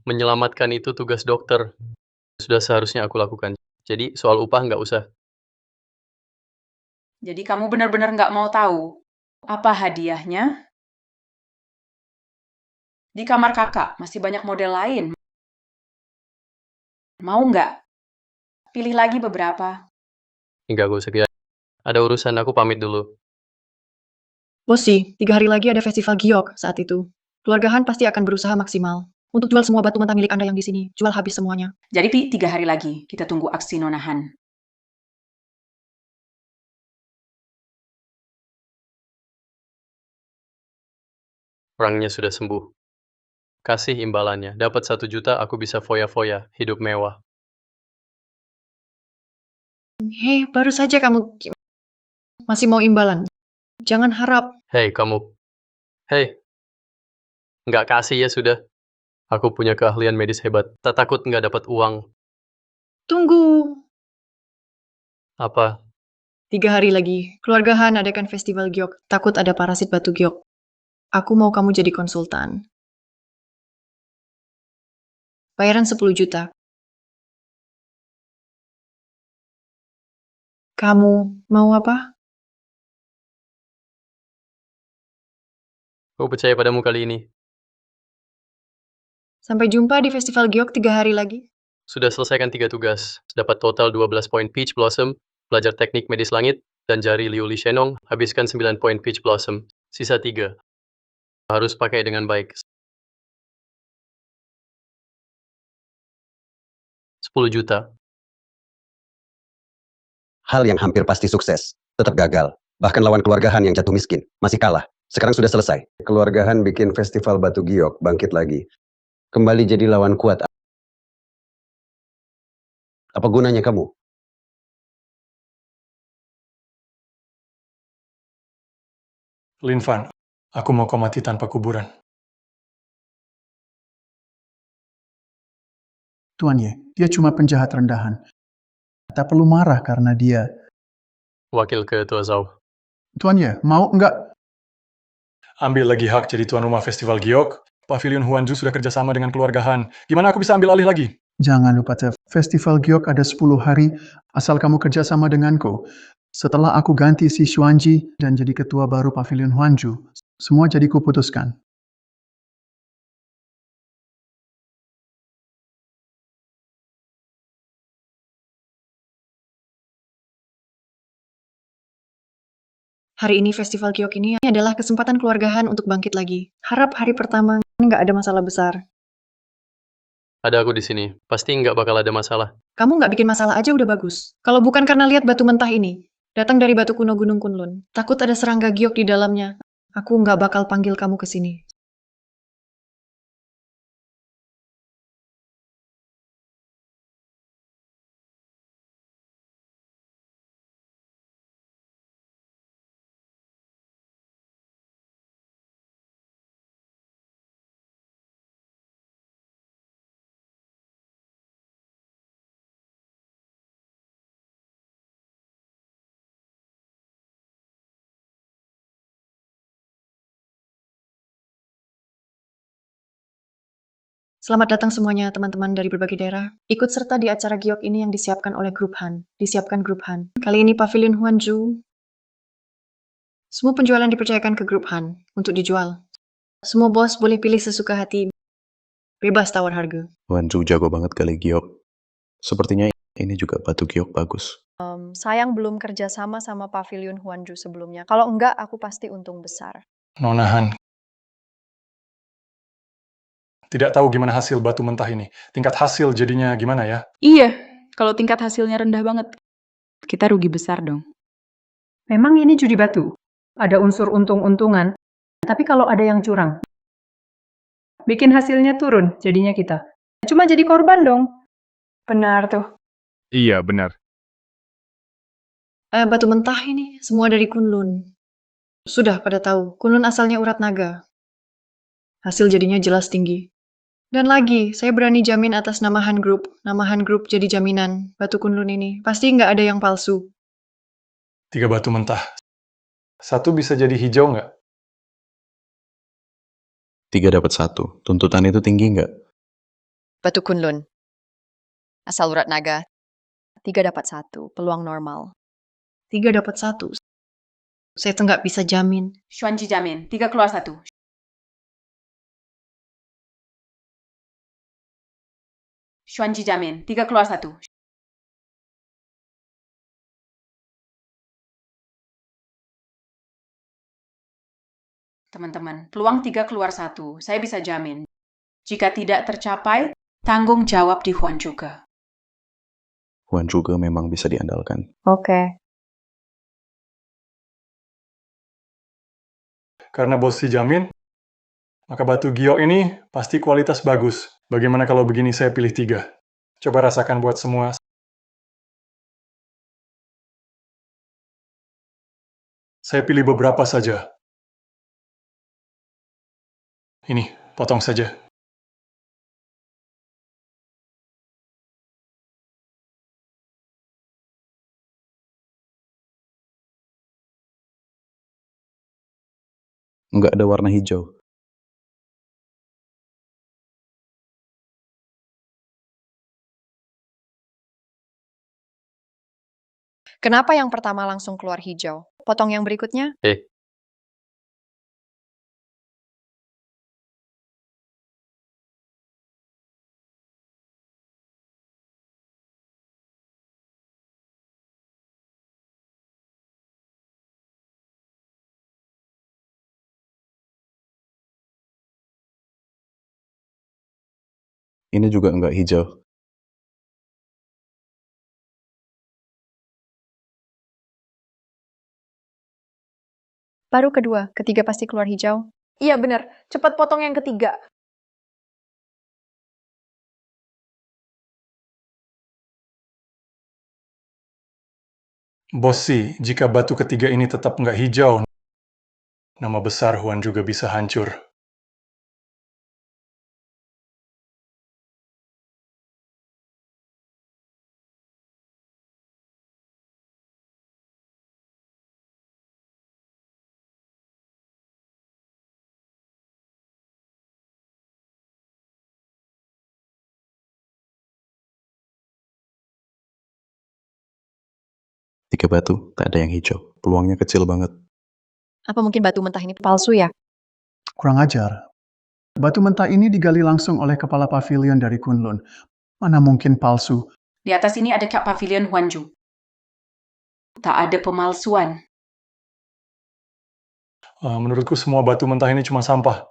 Speaker 2: menyelamatkan itu tugas dokter. Sudah seharusnya aku lakukan. Jadi soal upah nggak usah.
Speaker 1: Jadi kamu benar-benar nggak mau tahu apa hadiahnya? Di kamar kakak masih banyak model lain. Mau nggak? Pilih lagi beberapa.
Speaker 2: Enggak, gue usah. Ada urusan, aku pamit dulu.
Speaker 3: Bossy, 3 hari lagi ada festival giok saat itu. Keluarga Han pasti akan berusaha maksimal untuk jual semua batu mentah milik Anda yang di sini. Jual habis semuanya.
Speaker 1: Jadi Pi, 3 hari lagi kita tunggu aksi Nona Han.
Speaker 2: Orangnya sudah sembuh. Kasih imbalannya. Dapat 1 juta, aku bisa foya-foya, hidup mewah.
Speaker 3: Hei, baru saja kamu masih mau imbalan. Jangan harap.
Speaker 2: Hei, kamu. Hei. Nggak kasih ya sudah. Aku punya keahlian medis hebat. Tak takut nggak dapat uang.
Speaker 3: Tunggu.
Speaker 2: Apa?
Speaker 3: 3 hari lagi, keluarga Han adakan festival giok. Takut ada parasit batu giok. Aku mau kamu jadi konsultan. Bayaran 10 juta. Kamu mau apa?
Speaker 2: Aku percaya padamu kali ini.
Speaker 3: Sampai jumpa di festival giok 3 hari lagi.
Speaker 2: Sudah selesaikan 3 tugas. Dapat total 12 poin Peach Blossom, belajar teknik medis langit, dan jari Liu Li Shenong, habiskan 9 poin Peach Blossom. Sisa 3. Harus pakai dengan baik. 10 juta.
Speaker 6: Hal yang hampir pasti sukses, tetap gagal. Bahkan lawan keluarga Han yang jatuh miskin, masih kalah. Sekarang sudah selesai. Keluarga Han bikin festival batu giok, bangkit lagi. Kembali jadi lawan kuat. Apa gunanya kamu?
Speaker 5: Lin Fan, aku mau kau mati tanpa kuburan.
Speaker 8: Tuan Ye, dia cuma penjahat rendahan. Tak perlu marah karena dia.
Speaker 2: Wakil Ketua Zhao.
Speaker 8: Tuan Ye, mau nggak?
Speaker 5: Ambil lagi hak jadi tuan rumah festival giok. Pavilion Huanju sudah kerjasama dengan keluarga Han. Gimana aku bisa ambil alih lagi?
Speaker 8: Jangan lupa, Tef. Festival Giok ada 10 hari asal kamu kerja sama denganku. Setelah aku ganti si Xuanji dan jadi ketua baru Pavilion Huanju, semua jadi kuputuskan.
Speaker 3: Hari ini Festival Giok ini adalah kesempatan keluargahan untuk bangkit lagi. Harap hari pertama nggak ada masalah besar.
Speaker 2: Ada aku di sini. Pasti nggak bakal ada masalah.
Speaker 3: Kamu nggak bikin masalah aja udah bagus. Kalau bukan karena lihat batu mentah ini, datang dari batu kuno Gunung Kunlun, takut ada serangga giok di dalamnya, aku nggak bakal panggil kamu ke sini. Selamat datang semuanya teman-teman dari berbagai daerah. Ikut serta di acara giok ini yang disiapkan oleh Grup Han. Kali ini Pavilion Huanju. Semua penjualan dipercayakan ke Grup Han untuk dijual. Semua bos boleh pilih sesuka hati. Bebas tawar harga.
Speaker 9: Wanju jago banget kali giok. Sepertinya ini juga batu giok bagus.
Speaker 3: Sayang belum kerja sama Pavilion Huanju sebelumnya. Kalau enggak, aku pasti untung besar.
Speaker 5: Nona Han, tidak tahu gimana hasil batu mentah ini. Tingkat hasil jadinya gimana ya?
Speaker 1: Iya, kalau tingkat hasilnya rendah banget, kita rugi besar dong.
Speaker 10: Memang ini judi batu. Ada unsur untung-untungan. Tapi kalau ada yang curang, bikin hasilnya turun jadinya kita. Cuma jadi korban dong.
Speaker 4: Benar tuh.
Speaker 11: Iya, benar.
Speaker 3: Batu mentah ini semua dari Kunlun. Sudah pada tahu, Kunlun asalnya urat naga. Hasil jadinya jelas tinggi. Dan lagi, saya berani jamin atas nama Han Group. Nama Han Group jadi jaminan batu Kunlun ini. Pasti nggak ada yang palsu.
Speaker 5: 3 batu mentah. 1 bisa jadi hijau nggak?
Speaker 9: 3 dapat 1. Tuntutan itu tinggi nggak?
Speaker 3: Batu Kunlun. Asal urat naga. 3 dapat 1. Peluang normal. 3 dapat 1. Saya tuh nggak bisa jamin.
Speaker 1: Xuanji jamin, 3 keluar 1. Xuanji jamin, 3 keluar 1. Teman-teman, peluang 3 keluar 1. Saya bisa jamin. Jika tidak tercapai, tanggung jawab di Huan juga.
Speaker 9: Wan juga memang bisa diandalkan.
Speaker 3: Oke.
Speaker 5: Karena bos si jamin, maka batu giok ini pasti kualitas bagus. Bagaimana kalau begini saya pilih 3? Coba rasakan buat semua. Saya pilih beberapa saja. Ini, potong saja.
Speaker 9: Nggak ada warna hijau.
Speaker 3: Kenapa yang pertama langsung keluar hijau? Potong yang berikutnya?
Speaker 9: Ini juga nggak hijau.
Speaker 3: Baru kedua, ketiga pasti keluar hijau.
Speaker 4: Iya benar. Cepat potong yang ketiga.
Speaker 5: Bos si, jika batu ketiga ini tetap nggak hijau, nama besar Huan juga bisa hancur.
Speaker 9: 3 batu, tak ada yang hijau. Peluangnya kecil banget.
Speaker 3: Apa mungkin batu mentah ini palsu ya?
Speaker 8: Kurang ajar. Batu mentah ini digali langsung oleh kepala pavilion dari Kunlun. Mana mungkin palsu?
Speaker 1: Di atas ini ada Kak Pavilion Huanju. Tak ada pemalsuan.
Speaker 5: Menurutku semua batu mentah ini cuma sampah.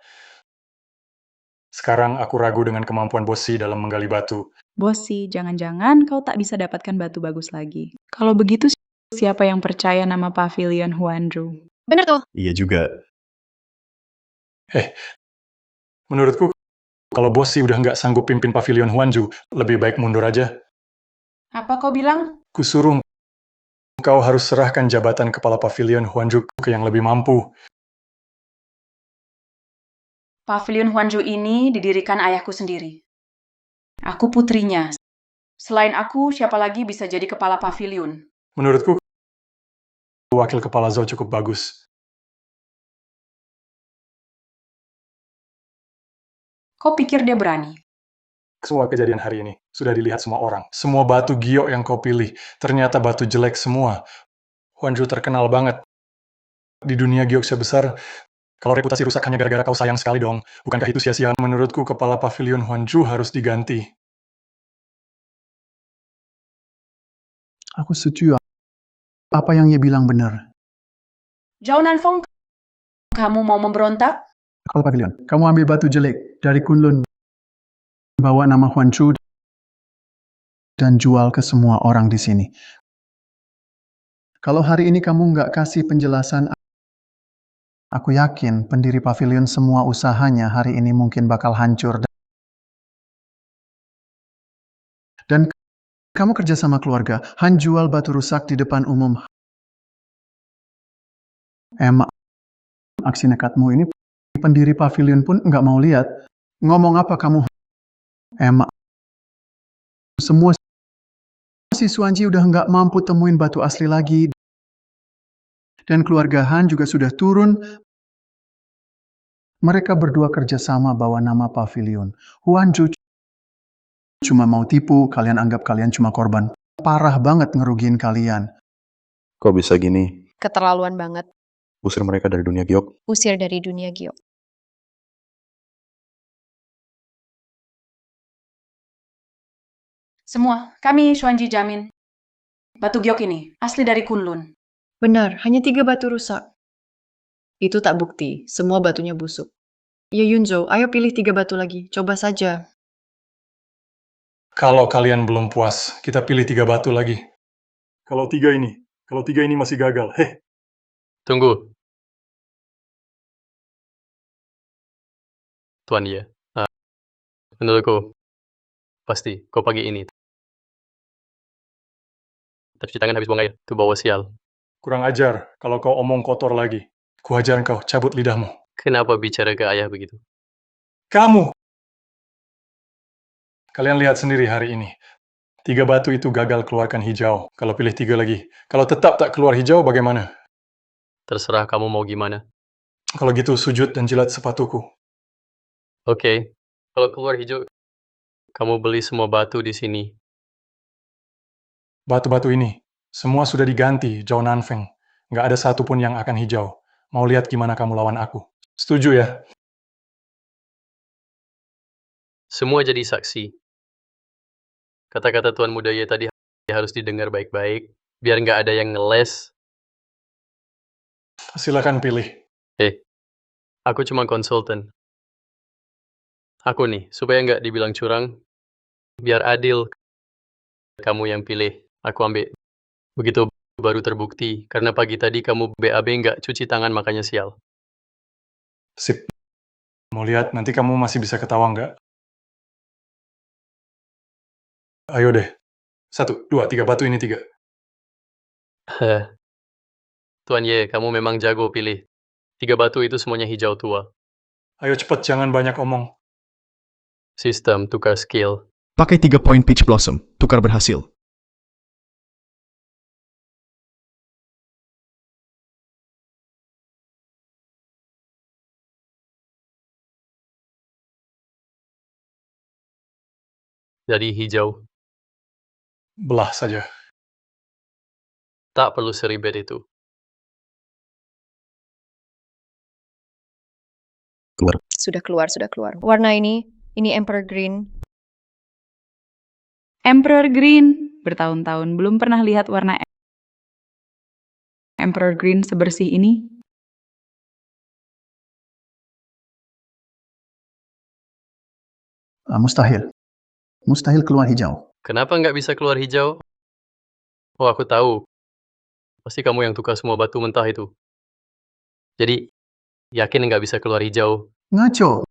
Speaker 5: Sekarang aku ragu dengan kemampuan Bossi dalam menggali batu.
Speaker 11: Bosi, jangan-jangan kau tak bisa dapatkan batu bagus lagi. Kalau begitu, siapa yang percaya nama Pavilion Huanju?
Speaker 3: Bener tuh.
Speaker 9: Iya juga.
Speaker 5: Menurutku, kalau Bossi udah nggak sanggup pimpin Pavilion Huanju, lebih baik mundur aja.
Speaker 1: Apa kau bilang?
Speaker 5: Kusuruh kau harus serahkan jabatan kepala Pavilion Huanju ke yang lebih mampu.
Speaker 1: Pavilion Huanju ini didirikan ayahku sendiri. Aku putrinya. Selain aku, siapa lagi bisa jadi kepala pavilion?
Speaker 5: Menurutku, wakil kepala Zhou cukup bagus.
Speaker 1: Kau pikir dia berani?
Speaker 5: Semua kejadian hari ini sudah dilihat semua orang. Semua batu giok yang kau pilih, ternyata batu jelek semua. Huanju terkenal banget. Di dunia giok sebesar, kalau reputasi rusak hanya gara-gara kau sayang sekali dong. Bukankah itu sia-sia? Menurutku, kepala Pavilion Huanju harus diganti.
Speaker 8: Aku setuju. Apa yang ia bilang benar.
Speaker 1: Zhao Nanfeng, kamu mau memberontak?
Speaker 8: Kepala pavilion, kamu ambil batu jelek dari Kunlun, bawa nama Huanchu, dan jual ke semua orang di sini. Kalau hari ini kamu nggak kasih penjelasan, aku yakin pendiri pavilion semua usahanya hari ini mungkin bakal hancur. Dan kamu kerja sama keluarga, Han jual batu rusak di depan umum. Emang aksi nekatmu ini pendiri pavilion pun nggak mau lihat. Ngomong apa kamu? Emang semua si Xuanji udah nggak mampu temuin batu asli lagi. Dan keluarga Han juga sudah turun. Mereka berdua kerjasama bawa nama pavilion. Huanju cuma mau tipu, kalian anggap kalian cuma korban. Parah banget ngerugiin kalian.
Speaker 9: Kok bisa gini?
Speaker 3: Keterlaluan banget.
Speaker 9: Usir mereka dari dunia giok.
Speaker 3: Usir dari dunia giok.
Speaker 1: Semua, kami Xuanji jamin. Batu giok ini asli dari Kunlun.
Speaker 3: Benar, hanya 3 batu rusak. Itu tak bukti, semua batunya busuk. Ya Yunzo, ayo pilih 3 batu lagi, coba saja.
Speaker 5: Kalau kalian belum puas, kita pilih 3 batu lagi. Kalau tiga ini masih gagal.
Speaker 2: Tunggu. Tuan Ye. Menurutku, pasti kau pagi ini. Tapi tangan habis buang air, itu bawa sial.
Speaker 5: Kurang ajar, kalau kau omong kotor lagi. Kuajarin kau, cabut lidahmu.
Speaker 2: Kenapa bicara ke ayah begitu?
Speaker 5: Kamu! Kalian lihat sendiri hari ini. 3 batu itu gagal keluarkan hijau. Kalau pilih 3 lagi. Kalau tetap tak keluar hijau, bagaimana?
Speaker 2: Terserah kamu mau gimana.
Speaker 5: Kalau gitu, sujud dan jilat sepatuku.
Speaker 2: Oke, kalau keluar hijau, kamu beli semua batu di sini.
Speaker 5: Batu-batu ini, semua sudah diganti, Zhao Nanfeng. Nggak ada satupun yang akan hijau. Mau lihat gimana kamu lawan aku. Setuju ya?
Speaker 2: Semua jadi saksi. Kata-kata Tuan Muda Ye tadi harus didengar baik-baik, biar nggak ada yang ngeles.
Speaker 5: Silakan pilih.
Speaker 2: Aku cuma konsultan. Aku nih, supaya nggak dibilang curang, biar adil. Kamu yang pilih, aku ambil. Begitu baru terbukti, karena pagi tadi kamu BAB nggak cuci tangan makanya sial.
Speaker 5: Sip. Mau lihat, nanti kamu masih bisa ketawa nggak? Ayo deh. 1, 2, 3 batu ini 3.
Speaker 2: Tuan Ye, kamu memang jago pilih. 3 batu itu semuanya hijau tua.
Speaker 5: Ayo cepet, jangan banyak omong.
Speaker 2: Sistem tukar skill.
Speaker 12: Pakai 3 poin Peach Blossom, tukar berhasil.
Speaker 2: Jadi hijau.
Speaker 5: Belah saja.
Speaker 2: Tak perlu seribet itu.
Speaker 9: Keluar.
Speaker 3: Sudah keluar, sudah keluar. Warna ini Emperor Green.
Speaker 11: Emperor Green. Bertahun-tahun belum pernah lihat warna Emperor Green sebersih ini.
Speaker 8: Mustahil. Mustahil keluar hijau.
Speaker 2: Kenapa nggak bisa keluar hijau? Oh, aku tahu. Pasti kamu yang tukar semua batu mentah itu. Jadi, yakin nggak bisa keluar hijau?
Speaker 8: Ngaco.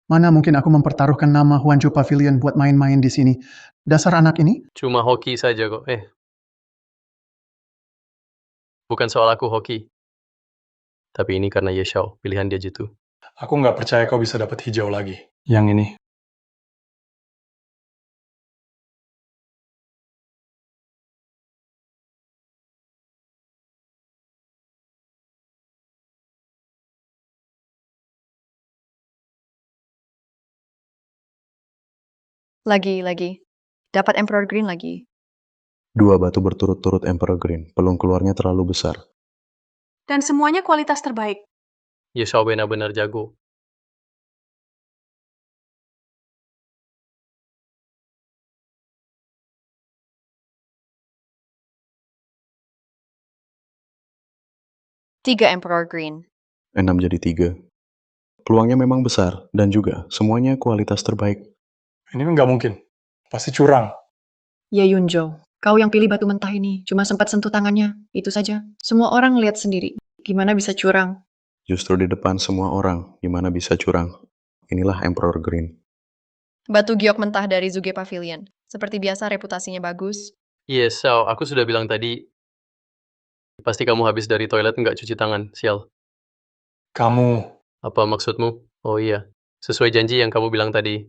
Speaker 8: Mana mungkin aku mempertaruhkan nama Huanju Pavilion buat main-main di sini. Dasar anak ini.
Speaker 2: Cuma hoki saja kok. Bukan soal aku hoki. Tapi ini karena Ye Xiao, pilihan dia gitu.
Speaker 5: Aku nggak percaya kau bisa dapat hijau lagi. Yang ini.
Speaker 3: Lagi. Dapat Emperor Green lagi.
Speaker 9: 2 batu berturut-turut Emperor Green. Peluang keluarnya terlalu besar.
Speaker 4: Dan semuanya kualitas terbaik.
Speaker 2: Ye Xiao benar-benar jago.
Speaker 3: Tiga Emperor Green.
Speaker 9: 6 jadi 3. Peluangnya memang besar, dan juga semuanya kualitas terbaik.
Speaker 5: Ini nggak mungkin. Pasti curang.
Speaker 3: Ya Yunjo, kau yang pilih batu mentah ini. Cuma sempat sentuh tangannya. Itu saja. Semua orang lihat sendiri. Gimana bisa curang?
Speaker 9: Justru di depan semua orang, gimana bisa curang. Inilah Emperor Green.
Speaker 3: Batu giok mentah dari Zuge Pavilion. Seperti biasa reputasinya bagus.
Speaker 2: Ye Xiao, aku sudah bilang tadi, pasti kamu habis dari toilet nggak cuci tangan, sial.
Speaker 5: Kamu.
Speaker 2: Apa maksudmu? Oh iya, sesuai janji yang kamu bilang tadi.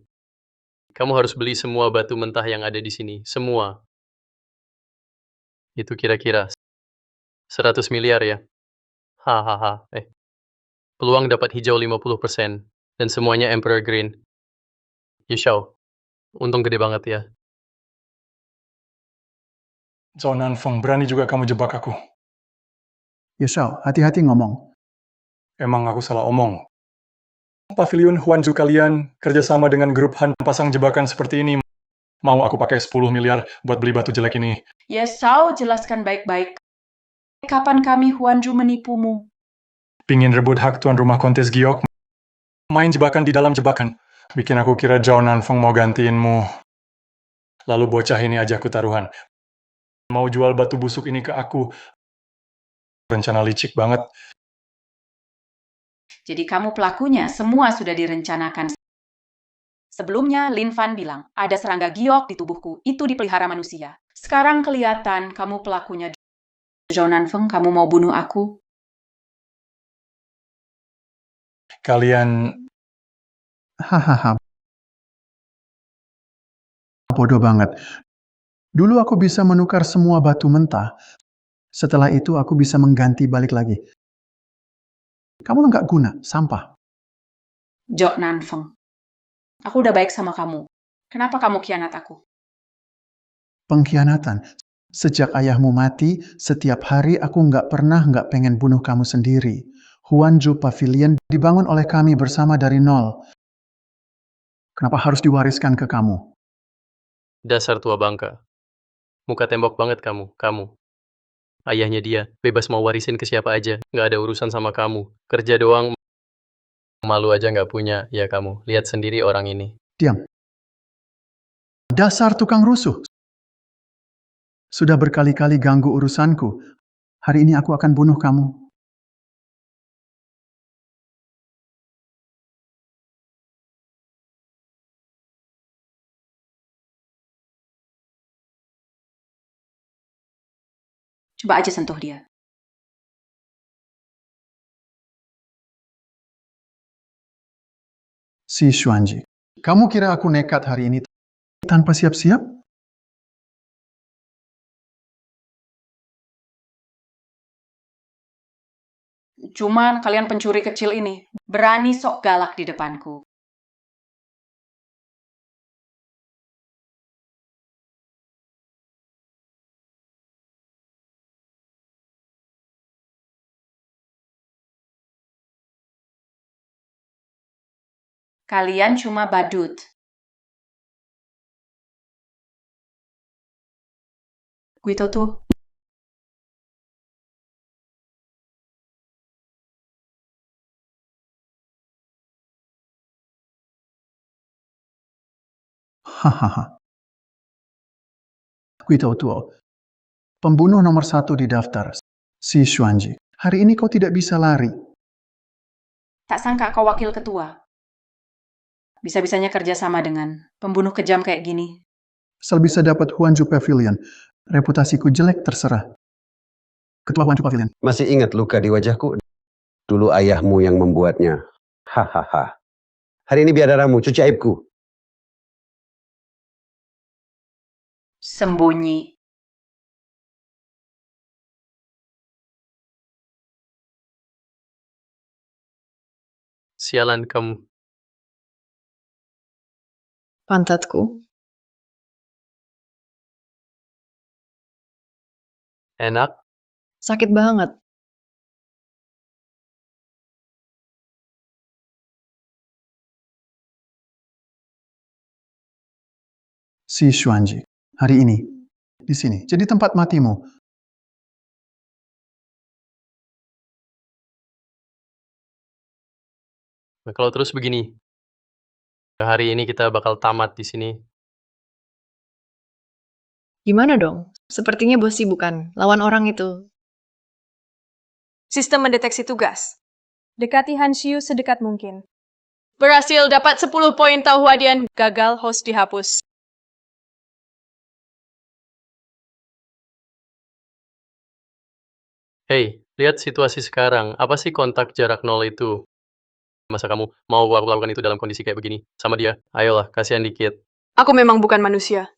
Speaker 2: Kamu harus beli semua batu mentah yang ada di sini. Semua. Itu kira-kira 100 miliar ya. Hahaha. Peluang dapat hijau 50%. Dan semuanya Emperor Green. Ye Xiao, untung gede banget ya.
Speaker 5: Zhao Nanfeng, berani juga kamu jebak aku.
Speaker 8: Yesao, hati-hati ngomong.
Speaker 5: Emang aku salah omong. Pavilion Huanju kalian kerjasama dengan grup Han pasang jebakan seperti ini. Mau aku pakai 10 miliar buat beli batu jelek ini.
Speaker 1: Ye Xiao, jelaskan baik-baik. Kapan kami Huanju menipumu?
Speaker 5: Pingin rebut hak tuan rumah kontes giok. Main jebakan di dalam jebakan. Bikin aku kira Zhao Nanfeng mau gantiinmu. Lalu bocah ini ajakku taruhan. Mau jual batu busuk ini ke aku. Rencana licik banget.
Speaker 1: Jadi kamu pelakunya, semua sudah direncanakan. Sebelumnya, Lin Fan bilang, ada serangga giok di tubuhku, itu dipelihara manusia. Sekarang kelihatan kamu pelakunya. Zhao Nanfeng, kamu mau bunuh aku?
Speaker 5: Kalian
Speaker 8: Hahaha. Bodoh banget. Dulu aku bisa menukar semua batu mentah. Setelah itu aku bisa mengganti balik lagi. Kamu nggak guna, sampah.
Speaker 1: Zhao Nanfeng, aku udah baik sama kamu. Kenapa kamu khianat aku?
Speaker 8: Pengkhianatan. Sejak ayahmu mati, setiap hari aku nggak pengen bunuh kamu sendiri. Huanju Pavilion dibangun oleh kami bersama dari nol. Kenapa harus diwariskan ke kamu?
Speaker 2: Dasar tua bangka. Muka tembok banget kamu. Ayahnya dia, bebas mau warisin ke siapa aja. Nggak ada urusan sama kamu. Kerja doang, malu aja nggak punya. Ya kamu, lihat sendiri orang ini.
Speaker 8: Diam. Dasar tukang rusuh. Sudah berkali-kali ganggu urusanku. Hari ini aku akan bunuh kamu.
Speaker 1: Coba aja sentuh dia.
Speaker 8: Si Xuanji, kamu kira aku nekat hari ini tanpa siap-siap?
Speaker 1: Cuman kalian pencuri kecil ini, berani sok galak di depanku. Kalian cuma badut. Gue tau tuh.
Speaker 8: Hahaha. Guito Tuo, pembunuh nomor 1 di daftar, si Xuanji. Hari ini kau tidak bisa lari.
Speaker 1: Tak sangka kau wakil ketua. Bisa-bisanya kerja sama dengan pembunuh kejam kayak gini.
Speaker 8: Asal bisa dapat Huanju Pavilion. Reputasiku jelek terserah. Ketua Huanju Pavilion.
Speaker 6: Masih ingat luka di wajahku? Dulu ayahmu yang membuatnya. Hahaha. Hari ini biadaramu, cuci aibku.
Speaker 1: Sembunyi.
Speaker 2: Sialan kamu.
Speaker 3: Pantatku.
Speaker 2: Enak?
Speaker 3: Sakit banget.
Speaker 8: Si Xuanji. Hari ini. Di sini. Jadi tempat matimu.
Speaker 2: Nah, kalau terus begini, hari ini kita bakal tamat di sini.
Speaker 3: Gimana dong? Sepertinya Bosi bukan lawan orang itu.
Speaker 4: Sistem mendeteksi tugas. Dekati Han Xiu sedekat mungkin. Berhasil dapat 10 poin tahu hadian. Gagal, host dihapus.
Speaker 2: Hei, lihat situasi sekarang. Apa sih kontak jarak 0 itu? Masa kamu mau aku lakukan itu dalam kondisi kayak begini? Sama dia? Ayolah, kasihan dikit.
Speaker 4: Aku memang bukan manusia.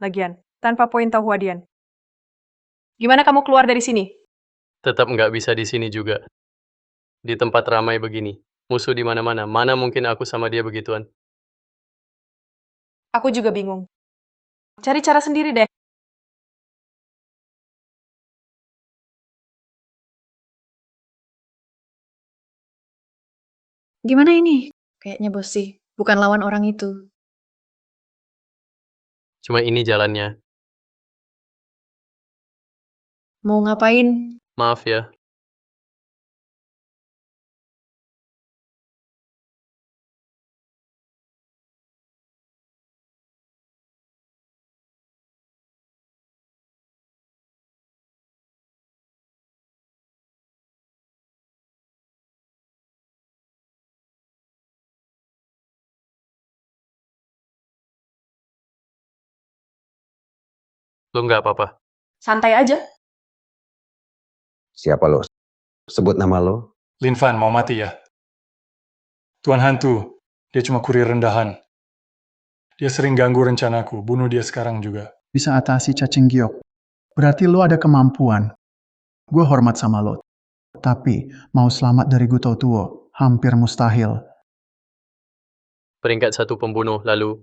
Speaker 4: Lagian, tanpa poin tahu hadian. Gimana kamu keluar dari sini?
Speaker 2: Tetap nggak bisa di sini juga. Di tempat ramai begini. Musuh di mana-mana. Mana mungkin aku sama dia begituan?
Speaker 4: Aku juga bingung. Cari cara sendiri deh.
Speaker 3: Gimana ini? Kayaknya Bosi bukan lawan orang itu.
Speaker 2: Cuma ini jalannya.
Speaker 3: Mau ngapain?
Speaker 2: Maaf ya. Lo nggak apa-apa.
Speaker 1: Santai aja.
Speaker 6: Siapa lo? Sebut nama lo.
Speaker 5: Lin Fan mau mati ya? Tuan Hantu, dia cuma kurir rendahan. Dia sering ganggu rencanaku, bunuh dia sekarang juga.
Speaker 8: Bisa atasi cacing giok. Berarti lo ada kemampuan. Gue hormat sama lo. Tapi, mau selamat dari Guto Tuo, hampir mustahil.
Speaker 2: Peringkat 1 pembunuh, lalu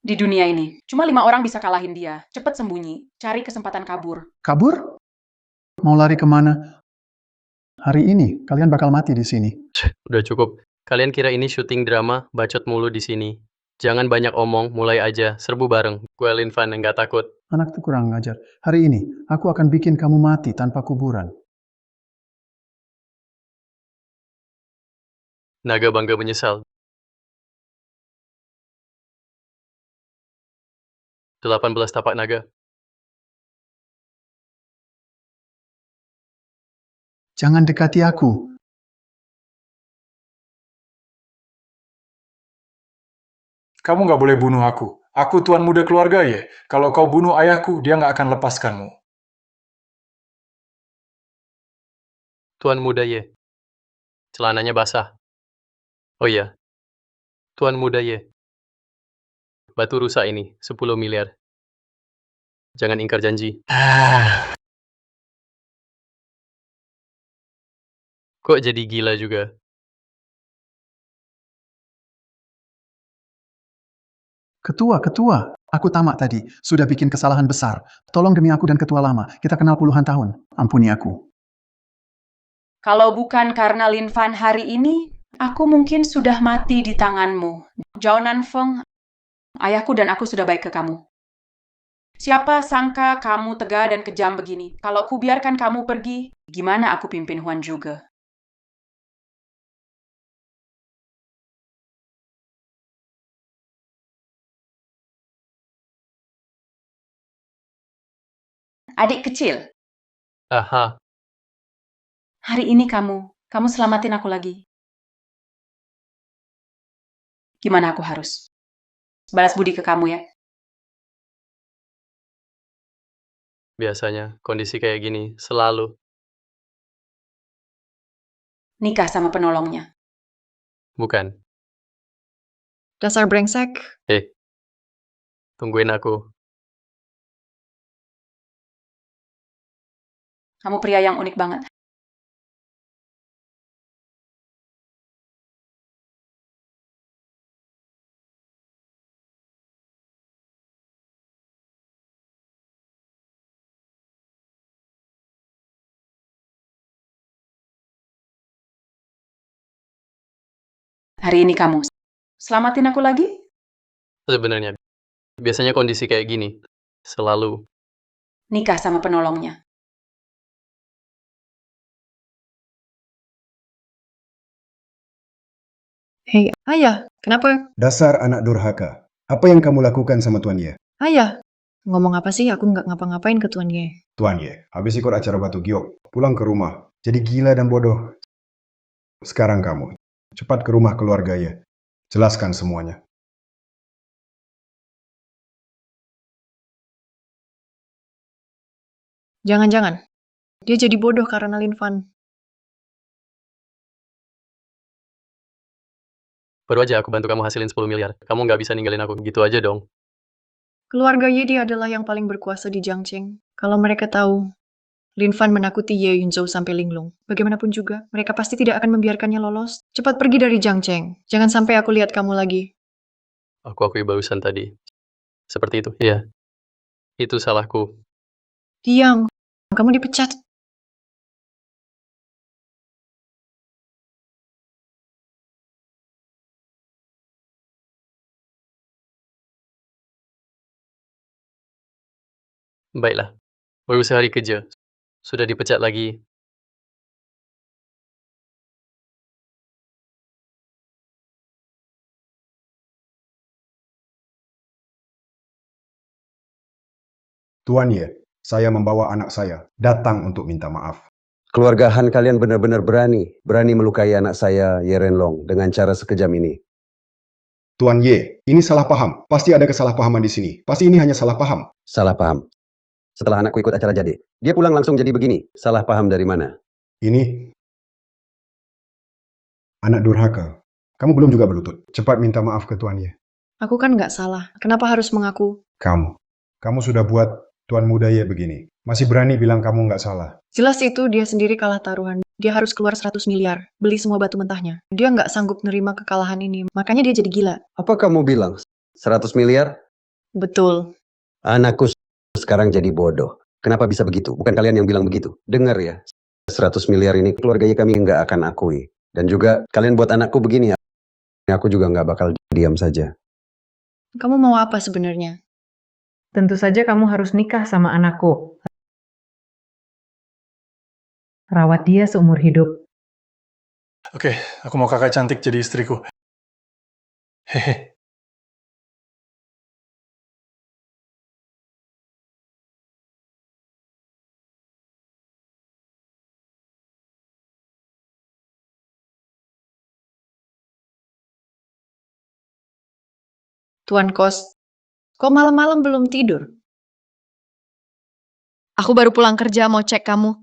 Speaker 1: Di dunia ini, cuma 5 orang bisa kalahin dia. Cepet sembunyi, cari kesempatan kabur.
Speaker 8: Kabur? Mau lari kemana? Hari ini, kalian bakal mati di sini.
Speaker 2: udah cukup. Kalian kira ini syuting drama, bacot mulu di sini. Jangan banyak omong, mulai aja, serbu bareng. Gue Lin Fan yang nggak takut.
Speaker 8: Anak tuh kurang ngajar. Hari ini, aku akan bikin kamu mati tanpa kuburan.
Speaker 2: Naga bangga menyesal. 18 tapak naga.
Speaker 8: Jangan dekati aku.
Speaker 5: Kamu nggak boleh bunuh aku. Aku tuan muda keluarga ya. Kalau kau bunuh ayahku, dia nggak akan lepaskanmu.
Speaker 2: Tuan muda ye. Celananya basah. Oh iya. Tuan muda ye. Batu rusak ini, 10 miliar. Jangan ingkar janji. Kok jadi gila juga?
Speaker 8: Ketua, aku tamak tadi. Sudah bikin kesalahan besar. Tolong demi aku dan ketua lama. Kita kenal puluhan tahun. Ampuni aku.
Speaker 1: Kalau bukan karena Lin Fan hari ini, Aku mungkin sudah mati di tanganmu. Zhao Nanfeng, ayahku dan aku sudah baik ke kamu. Siapa sangka kamu tegar dan kejam begini? Kalau ku biarkan kamu pergi, gimana aku pimpin Huan juga? Adik kecil,
Speaker 2: Aha,
Speaker 1: hari ini kamu selamatin aku lagi. Gimana aku harus balas budi ke kamu ya?
Speaker 2: biasanya kondisi kayak gini selalu.
Speaker 1: Nikah sama penolongnya.
Speaker 2: Bukan.
Speaker 3: Dasar brengsek.
Speaker 2: Tungguin aku.
Speaker 1: Kamu pria yang unik banget. Hari ini kamu selamatin aku lagi?
Speaker 2: Sebenarnya, biasanya kondisi kayak gini selalu.
Speaker 1: Nikah sama penolongnya.
Speaker 3: Hei, ayah, kenapa?
Speaker 13: Dasar anak durhaka. Apa yang kamu lakukan sama Tuan Ye?
Speaker 3: Ayah, ngomong apa sih? Aku nggak ngapa-ngapain ke Tuan Ye.
Speaker 13: Tuan Ye, habis ikut acara Batu Giok, pulang ke rumah. Jadi gila dan bodoh. Sekarang kamu, cepat ke rumah keluarga Ye. Jelaskan semuanya.
Speaker 3: Jangan-jangan, dia jadi bodoh karena Lin Fan.
Speaker 2: Baru aja aku bantu kamu hasilin 10 miliar. Kamu nggak bisa ninggalin aku gitu aja dong.
Speaker 3: Keluarga Ye adalah yang paling berkuasa di Jiangcheng. Kalau mereka tahu Lin Fan menakuti Ye Yunzhou sampai linglung, bagaimanapun juga, mereka pasti tidak akan membiarkannya lolos. Cepat pergi dari Jiangcheng. Jangan sampai aku lihat kamu lagi.
Speaker 2: Aku akui barusan tadi. Seperti itu, iya. Itu salahku.
Speaker 3: Diam, kamu dipecat.
Speaker 2: Baiklah, baru sehari kerja. Sudah dipecat lagi.
Speaker 13: Tuan Ye, saya membawa anak saya datang untuk minta maaf.
Speaker 6: Keluarga Han kalian benar-benar berani melukai anak saya, Ye Renlong, dengan cara sekejam ini.
Speaker 13: Tuan Ye, ini salah paham. Pasti ada kesalahpahaman di sini. Pasti ini hanya salah paham.
Speaker 6: Salah paham. Setelah anakku ikut acara jadi, dia pulang langsung jadi begini. Salah paham dari mana?
Speaker 13: Ini anak durhaka. Kamu belum juga berlutut. Cepat minta maaf ke Tuan Ye.
Speaker 3: Aku kan nggak salah. Kenapa harus mengaku?
Speaker 13: Kamu sudah buat Tuan Muda Ye begini. Masih berani bilang kamu nggak salah.
Speaker 3: Jelas itu dia sendiri kalah taruhan. Dia harus keluar 100 miliar, beli semua batu mentahnya. Dia nggak sanggup nerima kekalahan ini, makanya dia jadi gila.
Speaker 6: Apa kamu bilang? 100 miliar?
Speaker 3: Betul.
Speaker 6: Anakku sekarang jadi bodoh. Kenapa bisa begitu? Bukan kalian yang bilang begitu. Dengar ya, 100 miliar ini keluarga kami nggak akan akui. Dan juga kalian buat anakku begini, aku juga nggak bakal diam saja.
Speaker 3: Kamu mau apa sebenarnya?
Speaker 10: Tentu saja kamu harus nikah sama anakku. Rawat dia seumur hidup.
Speaker 5: Oke, aku mau kakak cantik jadi istriku. Hehe.
Speaker 3: Tuan Kos, kok malam-malam belum tidur?
Speaker 4: Aku baru pulang kerja mau cek kamu.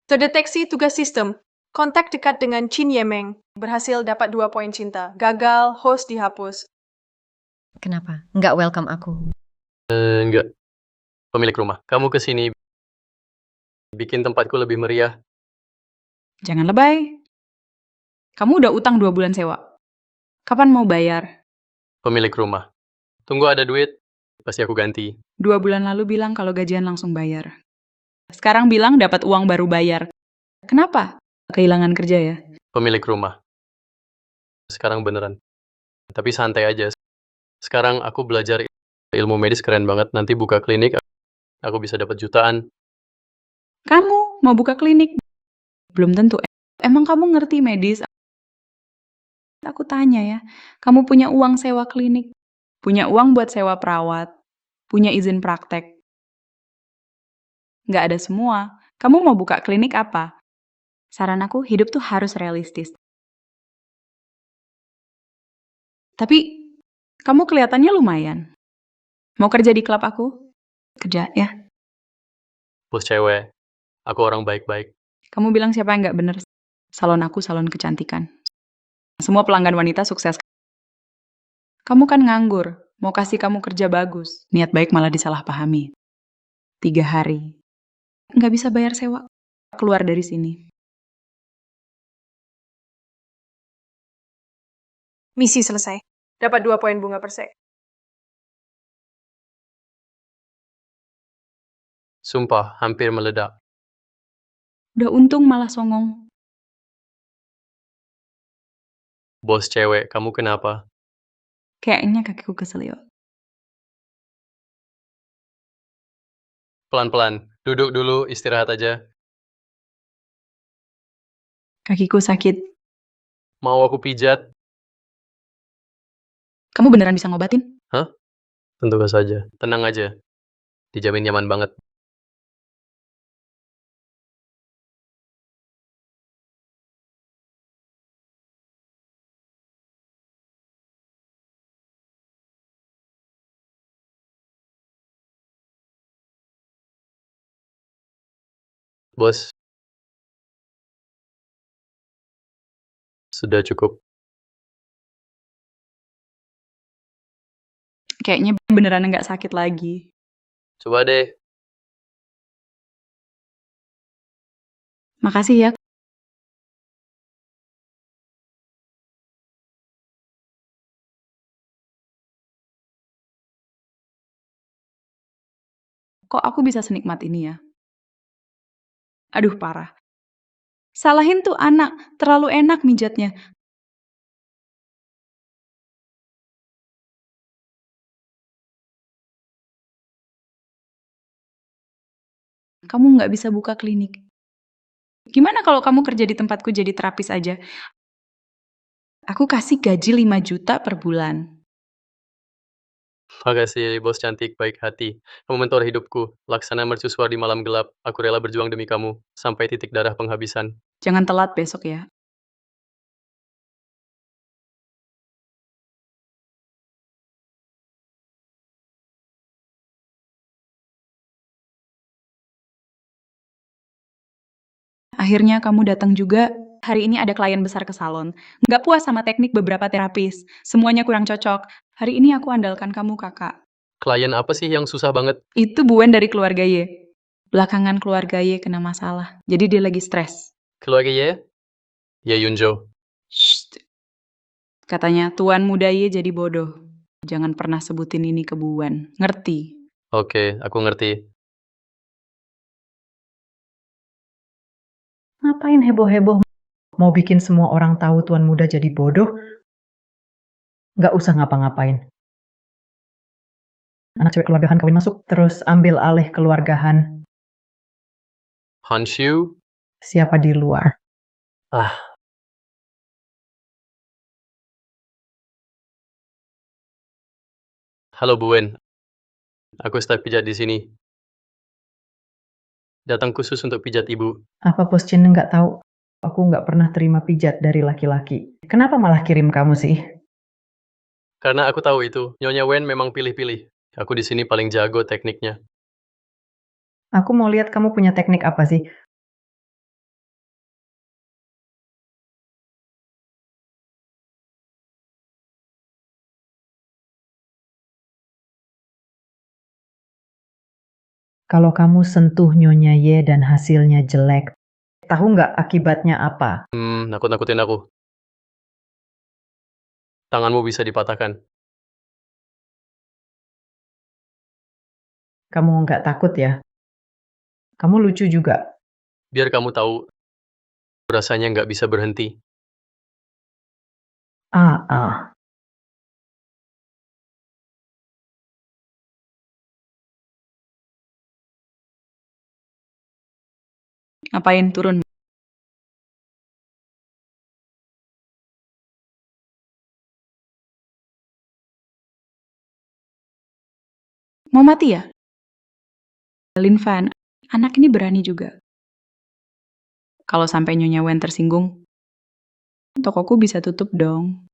Speaker 4: Terdeteksi tugas sistem. Kontak dekat dengan Chin Yemeng. Berhasil dapat 2 poin cinta. Gagal, host dihapus.
Speaker 3: Kenapa? Nggak welcome aku.
Speaker 2: Enggak. Pemilik rumah, kamu kesini bikin tempatku lebih meriah.
Speaker 11: Jangan lebay. Kamu udah utang 2 bulan sewa. Kapan mau bayar?
Speaker 2: Pemilik rumah, tunggu ada duit, pasti aku ganti.
Speaker 11: 2 bulan lalu bilang kalau gajian langsung bayar. Sekarang bilang dapat uang baru bayar. Kenapa? Kehilangan kerja ya?
Speaker 2: pemilik rumah. Sekarang beneran. Tapi santai aja. Sekarang aku belajar ilmu medis keren banget. Nanti buka klinik, aku bisa dapat jutaan.
Speaker 11: Kamu mau buka klinik? Belum tentu. Emang kamu ngerti medis? Aku tanya ya, kamu punya uang sewa klinik? Punya uang buat sewa perawat? Punya izin praktek? Nggak ada semua. Kamu mau buka klinik apa? Saran aku, hidup tuh harus realistis. Tapi, kamu kelihatannya lumayan. Mau kerja di klub aku? Kerja, ya.
Speaker 2: Bos cewek, aku orang baik-baik.
Speaker 11: Kamu bilang siapa yang nggak bener? Salon aku salon kecantikan. Semua pelanggan wanita sukses. Kamu kan nganggur, mau kasih kamu kerja bagus. Niat baik malah disalahpahami. 3 hari. Nggak bisa bayar sewa. Keluar dari sini.
Speaker 4: Misi selesai. Dapat 2 poin bunga per sek.
Speaker 2: Sumpah, hampir meledak.
Speaker 11: Udah untung malah songong.
Speaker 2: Bos cewek, kamu kenapa?
Speaker 11: Kayaknya kakiku kesel yuk.
Speaker 2: Pelan-pelan, duduk dulu, istirahat aja.
Speaker 11: Kakiku sakit.
Speaker 2: Mau aku pijat?
Speaker 11: Kamu beneran bisa ngobatin?
Speaker 2: Hah? Tentu saja. Tenang aja. Dijamin nyaman banget. Bos, sudah cukup.
Speaker 11: Kayaknya beneran nggak sakit lagi.
Speaker 2: Coba deh.
Speaker 11: Makasih ya. Kok aku bisa senikmat ini ya? Aduh, parah. Salahin tuh anak, terlalu enak mijatnya. Kamu nggak bisa buka klinik. Gimana kalau kamu kerja di tempatku jadi terapis aja? Aku kasih gaji 5 juta per bulan.
Speaker 2: Makasih, bos cantik, baik hati. Kamu mentor hidupku. Laksana mercusuar di malam gelap. Aku rela berjuang demi kamu. Sampai titik darah penghabisan.
Speaker 11: Jangan telat besok ya. Akhirnya kamu datang juga. Hari ini ada klien besar ke salon. Nggak puas sama teknik beberapa terapis. Semuanya kurang cocok. Hari ini aku andalkan kamu, kakak.
Speaker 2: Klien apa sih yang susah banget?
Speaker 11: Itu Buen dari keluarga Y. Belakangan keluarga Y kena masalah. Jadi dia lagi stres.
Speaker 2: Keluarga Ye? Ye Yunjo.
Speaker 11: Shh. Katanya, tuan muda Y jadi bodoh. Jangan pernah sebutin ini ke Buen. Ngerti?
Speaker 2: Oke, aku ngerti.
Speaker 10: Ngapain heboh-heboh? Mau bikin semua orang tahu tuan muda jadi bodoh? Nggak usah ngapa-ngapain. Anak cewek keluargahan kawin masuk, terus ambil alih keluargahan.
Speaker 2: Hanshu?
Speaker 10: Siapa di luar?
Speaker 2: Ah. Halo Buen. Aku staf pijat di sini. Datang khusus untuk pijat ibu.
Speaker 10: Apa Bos Chin nggak tahu? Aku nggak pernah terima pijat dari laki-laki. Kenapa malah kirim kamu sih?
Speaker 2: Karena aku tahu itu, Nyonya Wen memang pilih-pilih. Aku di sini paling jago tekniknya.
Speaker 10: Aku mau lihat kamu punya teknik apa sih? Kalau kamu sentuh Nyonya Ye dan hasilnya jelek, tahu nggak akibatnya apa?
Speaker 2: Nakut-nakutin aku. Tanganmu bisa dipatahkan.
Speaker 10: Kamu nggak takut ya? Kamu lucu juga.
Speaker 2: Biar kamu tahu, rasanya nggak bisa berhenti.
Speaker 10: Ah.
Speaker 11: Ngapain turun? Mau mati ya? Lin Fan, anak ini berani juga. Kalau sampai Nyonya Wen tersinggung, tokoku bisa tutup dong.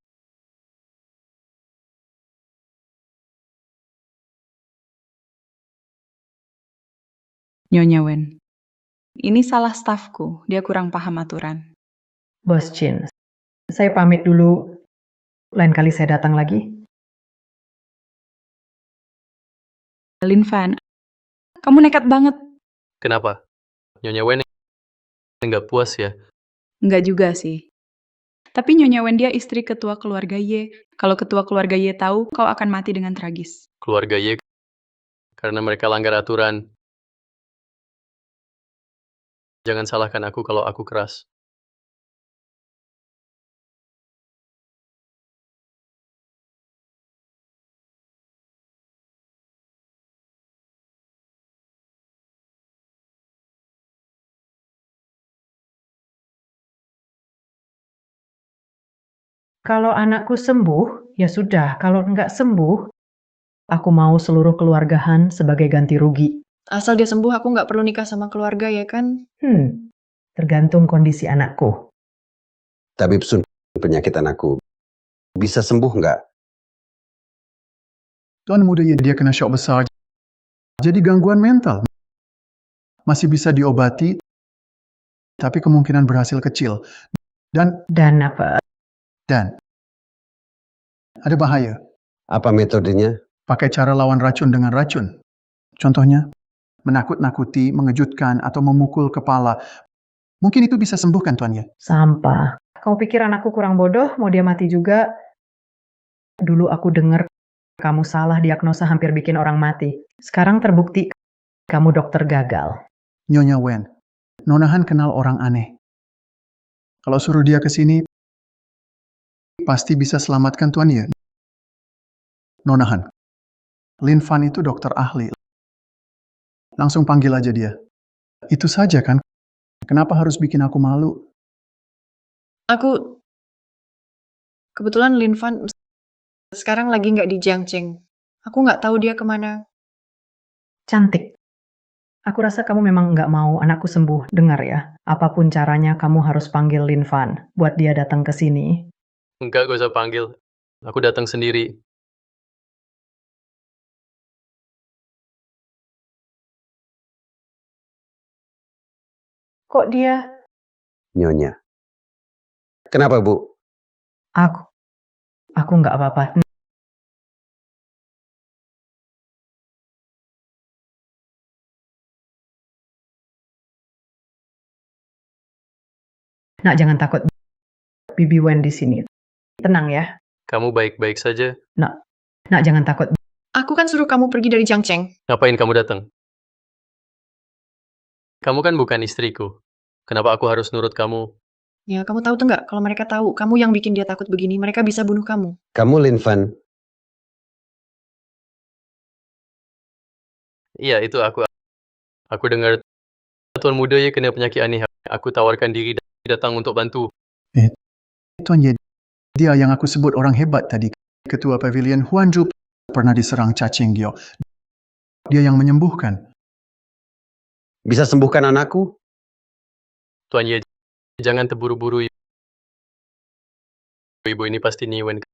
Speaker 11: Nyonya Wen, ini salah stafku, dia kurang paham aturan.
Speaker 10: Bos Jin, saya pamit dulu. Lain kali saya datang lagi.
Speaker 11: Lin Fan, kamu nekat banget.
Speaker 2: Kenapa? Nyonya Wen nggak puas ya?
Speaker 11: Nggak juga sih. Tapi Nyonya Wen dia istri ketua keluarga Ye. Kalau ketua keluarga Ye tahu, kau akan mati dengan tragis.
Speaker 2: Keluarga Ye karena mereka langgar aturan. Jangan salahkan aku kalau aku keras.
Speaker 10: Kalau anakku sembuh, ya sudah. Kalau nggak sembuh, aku mau seluruh keluarga Han sebagai ganti rugi.
Speaker 3: Asal dia sembuh, aku nggak perlu nikah sama keluarga ya kan?
Speaker 10: Tergantung kondisi anakku.
Speaker 6: Tabib Sun, penyakit anakku bisa sembuh nggak?
Speaker 8: Tuan muda dia kena shock besar. Jadi gangguan mental. Masih bisa diobati, tapi kemungkinan berhasil kecil.
Speaker 10: Dan apa?
Speaker 8: Dan ada bahaya.
Speaker 6: Apa metodenya?
Speaker 8: Pakai cara lawan racun dengan racun. Contohnya, menakut-nakuti, mengejutkan, atau memukul kepala. Mungkin itu bisa sembuhkan, Tuan ya.
Speaker 10: Sampah. Kamu pikir anakku kurang bodoh, mau dia mati juga? Dulu aku dengar kamu salah diagnosa hampir bikin orang mati. Sekarang terbukti kamu dokter gagal.
Speaker 8: Nyonya Wen, Nona Han kenal orang aneh. Kalau suruh dia ke sini, pasti bisa selamatkan Tuan ya. Nona Han, Lin Fan itu dokter ahli. Langsung panggil aja dia. Itu saja kan? Kenapa harus bikin aku malu?
Speaker 3: Kebetulan Lin Fan sekarang lagi nggak di Jiangcheng. Aku nggak tahu dia kemana.
Speaker 10: Cantik. Aku rasa kamu memang nggak mau anakku sembuh. Dengar ya, apapun caranya kamu harus panggil Lin Fan buat dia datang ke sini.
Speaker 2: Enggak, gak usah panggil. Aku datang sendiri.
Speaker 10: Kok dia?
Speaker 6: Nyonya. Kenapa, Bu?
Speaker 10: Aku nggak apa-apa. Nak, jangan takut. Bibi Wen di sini. Tenang ya.
Speaker 2: Kamu baik-baik saja.
Speaker 10: Nak, jangan takut.
Speaker 3: Aku kan suruh kamu pergi dari Jiangcheng.
Speaker 2: Ngapain kamu datang? Kamu kan bukan istriku. Kenapa aku harus nurut kamu?
Speaker 3: Ya, kamu tahu tuh nggak? Kalau mereka tahu kamu yang bikin dia takut begini, mereka bisa bunuh kamu.
Speaker 6: Kamu Lin Fan.
Speaker 2: Iya, itu aku. Aku dengar Tuan muda ya kena penyakit aneh. Aku tawarkan diri datang untuk bantu.
Speaker 8: Tuan Ye, dia yang aku sebut orang hebat tadi. Ketua Pavilion Huan Zhu pernah diserang cacing Gyo. Dia yang menyembuhkan.
Speaker 6: Bisa sembuhkan anakku?
Speaker 2: Tuan Ye, jangan terburu-buru. Ibu ini pasti nih, Wen.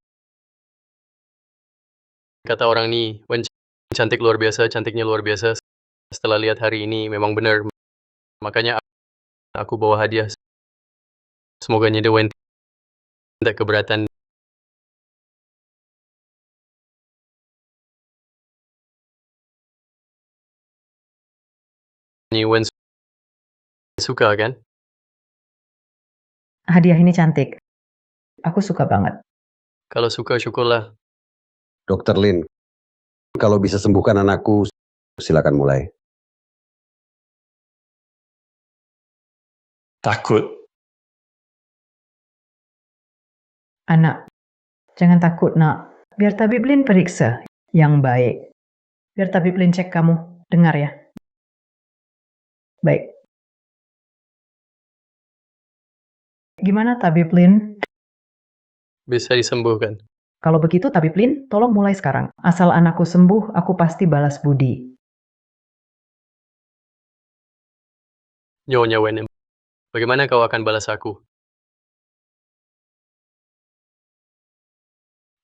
Speaker 2: Kata orang nih, Wen cantik luar biasa, cantiknya luar biasa. Setelah lihat hari ini, memang benar. Makanya aku bawa hadiah. Semoga Nyede Wen tidak keberatan. Wen suka kan?
Speaker 10: Hadiah ini cantik. Aku suka banget.
Speaker 2: Kalau suka, syukurlah.
Speaker 6: Dokter Lin, kalau bisa sembuhkan anakku, silakan mulai.
Speaker 5: Takut.
Speaker 10: Anak, Jangan takut, nak. Biar tabib Lin periksa yang baik. Biar tabib Lin cek kamu. Dengar ya. Baik. Gimana tabib Lin?
Speaker 2: Bisa disembuhkan.
Speaker 10: Kalau begitu tabib Lin, tolong mulai sekarang. Asal anakku sembuh, aku pasti balas budi.
Speaker 2: Nyonya Wenem, bagaimana kau akan balas aku?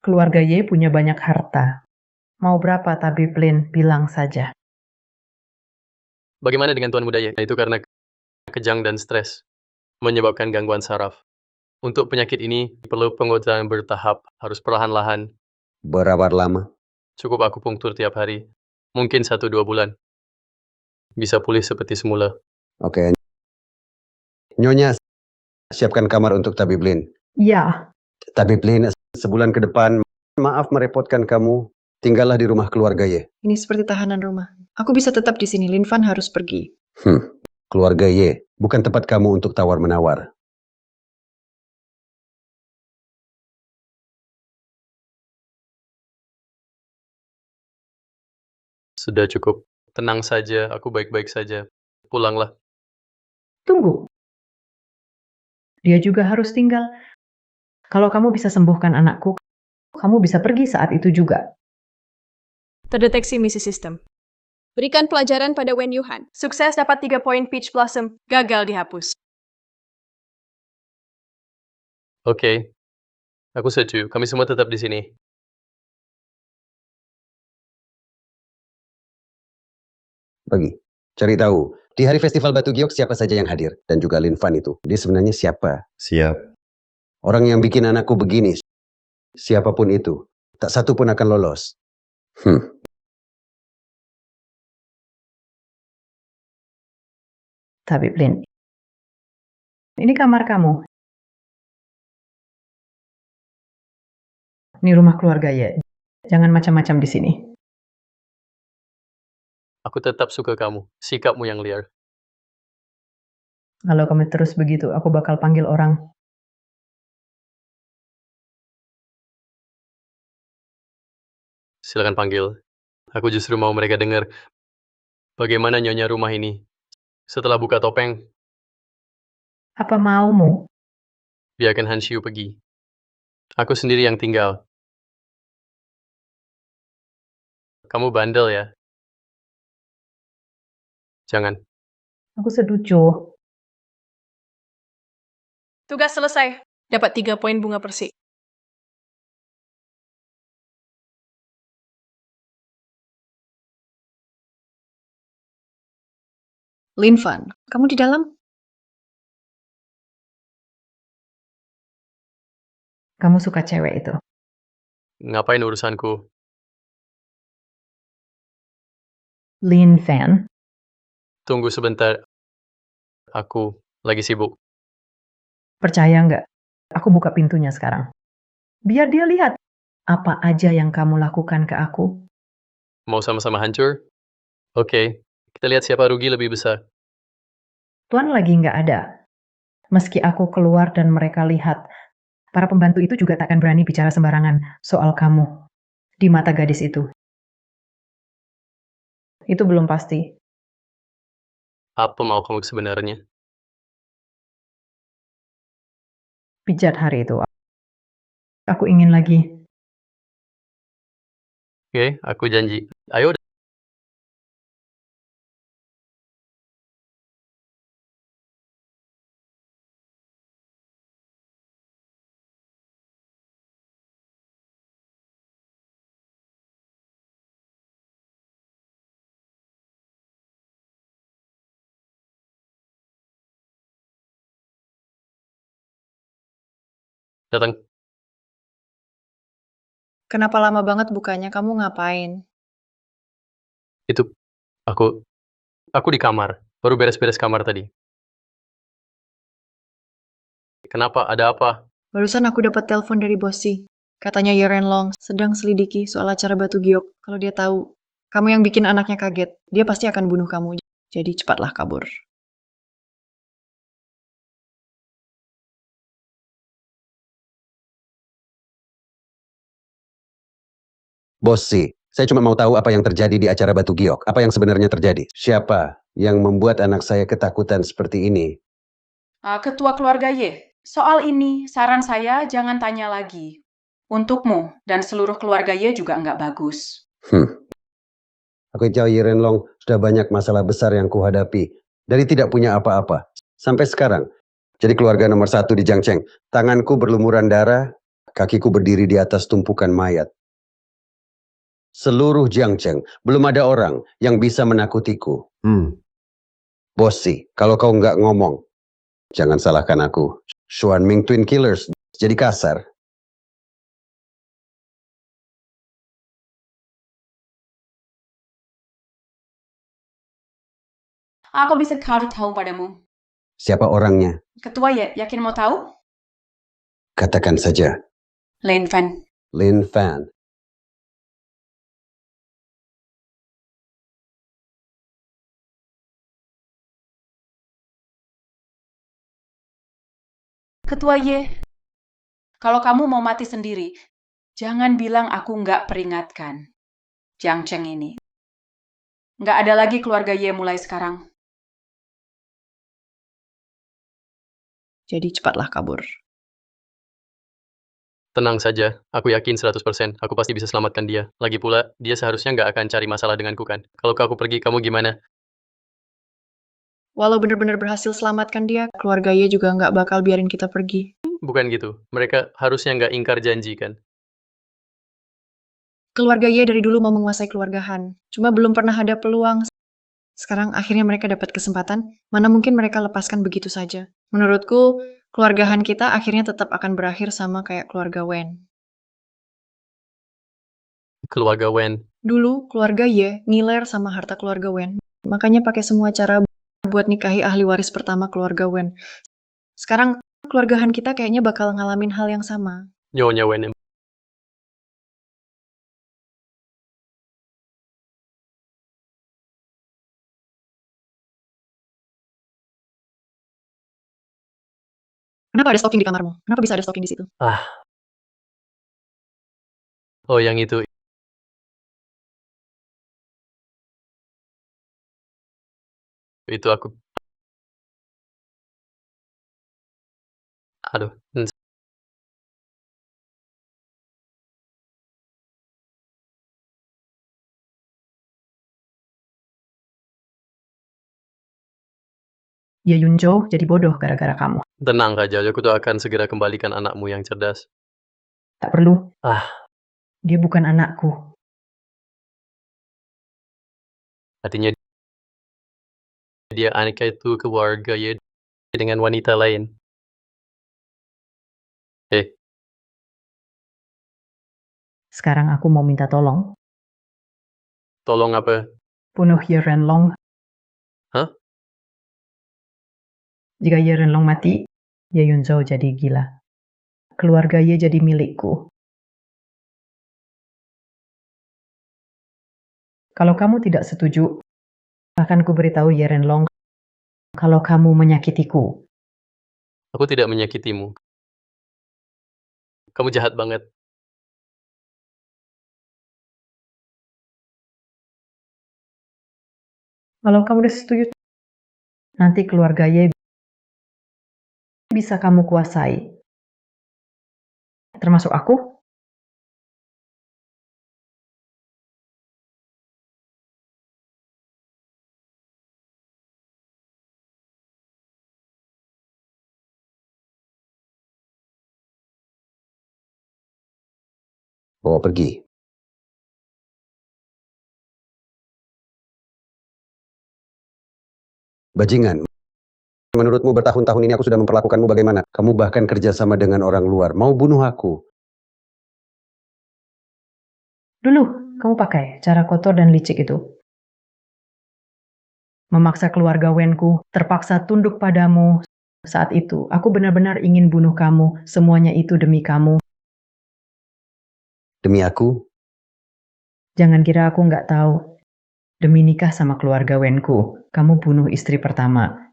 Speaker 10: Keluarga Y punya banyak harta. Mau berapa tabib Lin? Bilang saja.
Speaker 2: Bagaimana dengan Tuan Muda Y? Itu karena kejang dan stres, menyebabkan gangguan saraf. Untuk penyakit ini, perlu pengobatan bertahap, harus perlahan-lahan.
Speaker 6: Berapa lama?
Speaker 2: Cukup akupunktur tiap hari. Mungkin 1-2 bulan. Bisa pulih seperti semula.
Speaker 6: Oke. Nyonya, siapkan kamar untuk tabib Lin.
Speaker 10: Ya,
Speaker 6: Tabib Lin, sebulan ke depan, maaf merepotkan kamu. Tinggallah di rumah keluarga Y.
Speaker 3: Ini seperti tahanan rumah. Aku bisa tetap di sini, Lin Fan harus pergi.
Speaker 6: Keluarga Y, bukan tempat kamu untuk tawar-menawar.
Speaker 2: Sudah cukup. Tenang saja, aku baik-baik saja. Pulanglah.
Speaker 10: tunggu. Dia juga harus tinggal. Kalau kamu bisa sembuhkan anakku, kamu bisa pergi saat itu juga.
Speaker 4: Terdeteksi misi sistem. Berikan pelajaran pada Wen Yuhan. Sukses dapat 3 poin Peach Blossom. Gagal dihapus.
Speaker 2: Oke. Aku setuju. Kami semua tetap di sini.
Speaker 6: Pergi. Cari tahu. Di hari festival Batu Giok siapa saja yang hadir. Dan juga Lin Fan itu. Dia sebenarnya siapa?
Speaker 9: Siap.
Speaker 6: Orang yang bikin anakku begini. Siapapun itu. Tak satu pun akan lolos.
Speaker 10: Tabib Lin, ini kamar kamu. Ini rumah keluarga ya. Jangan macam-macam di sini.
Speaker 2: Aku tetap suka kamu. Sikapmu yang liar.
Speaker 10: Kalau kamu terus begitu, aku bakal panggil orang.
Speaker 2: Silakan panggil. Aku justru mau mereka dengar bagaimana nyonya rumah ini. Setelah buka topeng,
Speaker 10: Apa maumu?
Speaker 2: biarkan Han Xiu pergi. Aku sendiri yang tinggal. Kamu bandel ya? Jangan.
Speaker 10: Aku setuju.
Speaker 4: Tugas selesai. Dapat 3 poin bunga persi.
Speaker 3: Lin Fan, kamu di dalam?
Speaker 10: Kamu suka cewek itu.
Speaker 2: Ngapain urusanku?
Speaker 10: Lin Fan.
Speaker 2: Tunggu sebentar. Aku lagi sibuk.
Speaker 10: Percaya nggak? Aku buka pintunya sekarang. Biar dia lihat apa aja yang kamu lakukan ke aku.
Speaker 2: Mau sama-sama hancur? Oke. Kita lihat siapa rugi lebih besar.
Speaker 10: Tuan lagi nggak ada. Meski aku keluar dan mereka lihat, para pembantu itu juga tak akan berani bicara sembarangan soal kamu di mata gadis itu. Itu belum pasti.
Speaker 2: Apa mau kamu sebenarnya?
Speaker 10: Pijat hari itu. Aku ingin lagi.
Speaker 2: Oke, aku janji. Ayo. Datang.
Speaker 3: Kenapa lama banget bukanya? Kamu ngapain?
Speaker 2: Itu. Aku di kamar. Baru beres-beres kamar tadi. Kenapa? Ada apa?
Speaker 3: Barusan aku dapat telepon dari Bossy. Katanya Yeren Long sedang selidiki soal acara Batu Giok. Kalau dia tahu, kamu yang bikin anaknya kaget, dia pasti akan bunuh kamu. Jadi cepatlah kabur.
Speaker 6: Bossy, saya cuma mau tahu apa yang terjadi di acara Batu Giok. Apa yang sebenarnya terjadi? Siapa yang membuat anak saya ketakutan seperti ini?
Speaker 1: Ketua keluarga Y, soal ini saran saya jangan tanya lagi. Untukmu dan seluruh keluarga Y juga nggak bagus.
Speaker 6: Aku tahu Yirenlong sudah banyak masalah besar yang kuhadapi. Dari tidak punya apa-apa. Sampai sekarang. Jadi keluarga nomor 1 di Jiangcheng. Tanganku berlumuran darah, kakiku berdiri di atas tumpukan mayat. Seluruh Jiangcheng, belum ada orang yang bisa menakutiku. Bossy, kalau kau nggak ngomong, jangan salahkan aku. Xuanming Twin Killers, jadi kasar.
Speaker 1: Aku bisa kasih tahu padamu.
Speaker 6: Siapa orangnya?
Speaker 1: Ketua Y, yakin mau tahu?
Speaker 6: Katakan saja.
Speaker 1: Lin Fan.
Speaker 6: Lin Fan.
Speaker 1: Ketua Y, kalau kamu mau mati sendiri, jangan bilang aku nggak peringatkan. Jiangcheng ini. Nggak ada lagi keluarga Y mulai sekarang.
Speaker 3: Jadi cepatlah kabur.
Speaker 2: Tenang saja, aku yakin 100%, aku pasti bisa selamatkan dia. Lagi pula, dia seharusnya nggak akan cari masalah denganku kan. Kalau aku pergi, kamu gimana?
Speaker 3: Walau benar-benar berhasil selamatkan dia, keluarga Y juga nggak bakal biarin kita pergi.
Speaker 2: Bukan gitu, mereka harusnya nggak ingkar janji kan.
Speaker 3: Keluarga Y dari dulu mau menguasai keluarga Han. Cuma belum pernah ada peluang. Sekarang akhirnya mereka dapat kesempatan, mana mungkin mereka lepaskan begitu saja. Menurutku, keluarga Han kita akhirnya tetap akan berakhir sama kayak keluarga Wen.
Speaker 2: Keluarga Wen.
Speaker 3: Dulu, keluarga Y ngiler sama harta keluarga Wen. Makanya pakai semua cara buat nikahi ahli waris pertama keluarga Wen. Sekarang, keluarga Han kita kayaknya bakal ngalamin hal yang sama.
Speaker 2: Nyonya Wen.
Speaker 3: Kenapa ada stalking di kamarmu? Kenapa bisa ada stalking di situ?
Speaker 2: Oh, yang itu. Itu aku. Aduh.
Speaker 10: Ye Yunzhou jadi bodoh gara-gara kamu.
Speaker 2: Tenang saja, aku tuh akan segera kembalikan anakmu yang cerdas.
Speaker 10: Tak perlu.
Speaker 2: Ah,
Speaker 10: Dia bukan anakku.
Speaker 2: artinya dia anak itu keluarga ya dengan wanita lain.
Speaker 10: Sekarang aku mau minta tolong.
Speaker 2: Tolong apa?
Speaker 10: Bunuh Ye Renlong.
Speaker 2: Hah?
Speaker 10: Jika Ye Renlong mati, Ye Yunzhou jadi gila. Keluarga Ye jadi milikku. Kalau kamu tidak setuju, akan kuberitahu Ye Renlong kalau kamu menyakitiku.
Speaker 2: Aku tidak menyakitimu. Kamu jahat banget.
Speaker 10: Kalau kamu udah setuju, nanti keluarga Ye bisa kamu kuasai. Termasuk aku?
Speaker 6: Bawa pergi. Bajingan. Menurutmu bertahun-tahun ini aku sudah memperlakukanmu bagaimana? Kamu bahkan kerja sama dengan orang luar. Mau bunuh aku.
Speaker 10: Dulu, kamu pakai cara kotor dan licik itu. Memaksa keluarga Wenku, terpaksa tunduk padamu. Saat itu, aku benar-benar ingin bunuh kamu. Semuanya itu demi kamu.
Speaker 6: Demi aku?
Speaker 10: Jangan kira aku nggak tahu. Demi nikah sama keluarga Wenku, kamu bunuh istri pertama.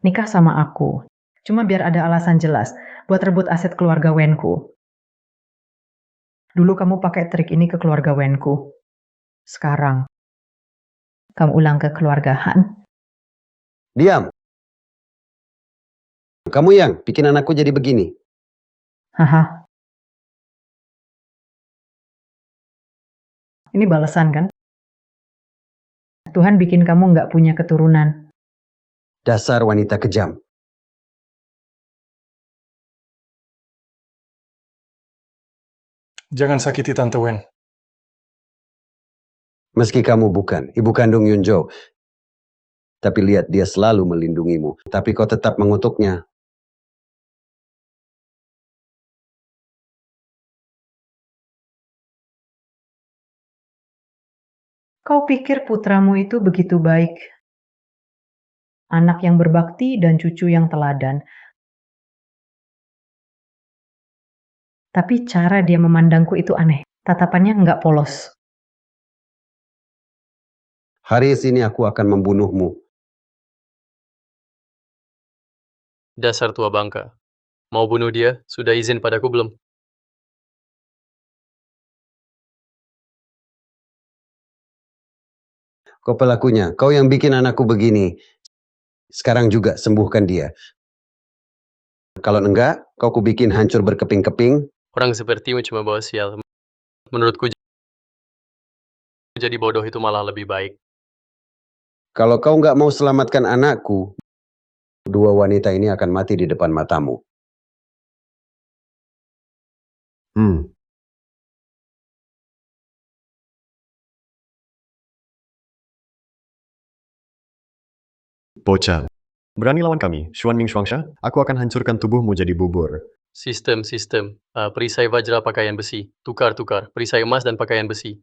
Speaker 10: Nikah sama aku. Cuma biar ada alasan jelas buat rebut aset keluarga Wenku. Dulu kamu pakai trik ini ke keluarga Wenku. Sekarang, kamu ulang ke keluarga Han.
Speaker 6: Diam. Kamu yang bikin anakku jadi begini.
Speaker 10: Haha. Ini balasan kan? Tuhan bikin kamu nggak punya keturunan.
Speaker 6: Dasar wanita kejam.
Speaker 5: Jangan sakiti Tante Wen.
Speaker 6: Meski kamu bukan ibu kandung Yunjo, tapi lihat dia selalu melindungimu. Tapi kau tetap mengutuknya.
Speaker 10: Kau pikir putramu itu begitu baik? Anak yang berbakti dan cucu yang teladan. Tapi cara dia memandangku itu aneh. Tatapannya nggak polos.
Speaker 6: Hari ini aku akan membunuhmu.
Speaker 2: Dasar tua bangka. Mau bunuh dia? Sudah izin padaku belum?
Speaker 6: Kau pelakunya, kau yang bikin anakku begini. Sekarang juga sembuhkan dia. Kalau enggak, kau kubikin hancur berkeping-keping.
Speaker 2: Orang sepertimu cuma bawa sial. Menurutku jadi bodoh itu malah lebih baik.
Speaker 6: Kalau kau nggak mau selamatkan anakku, dua wanita ini akan mati di depan matamu.
Speaker 9: Bocah, berani lawan kami, Xuan Ming Shuangsha? Aku akan hancurkan tubuhmu jadi bubur.
Speaker 2: Sistem. Perisai Vajra pakaian besi. Tukar. Perisai emas dan pakaian besi.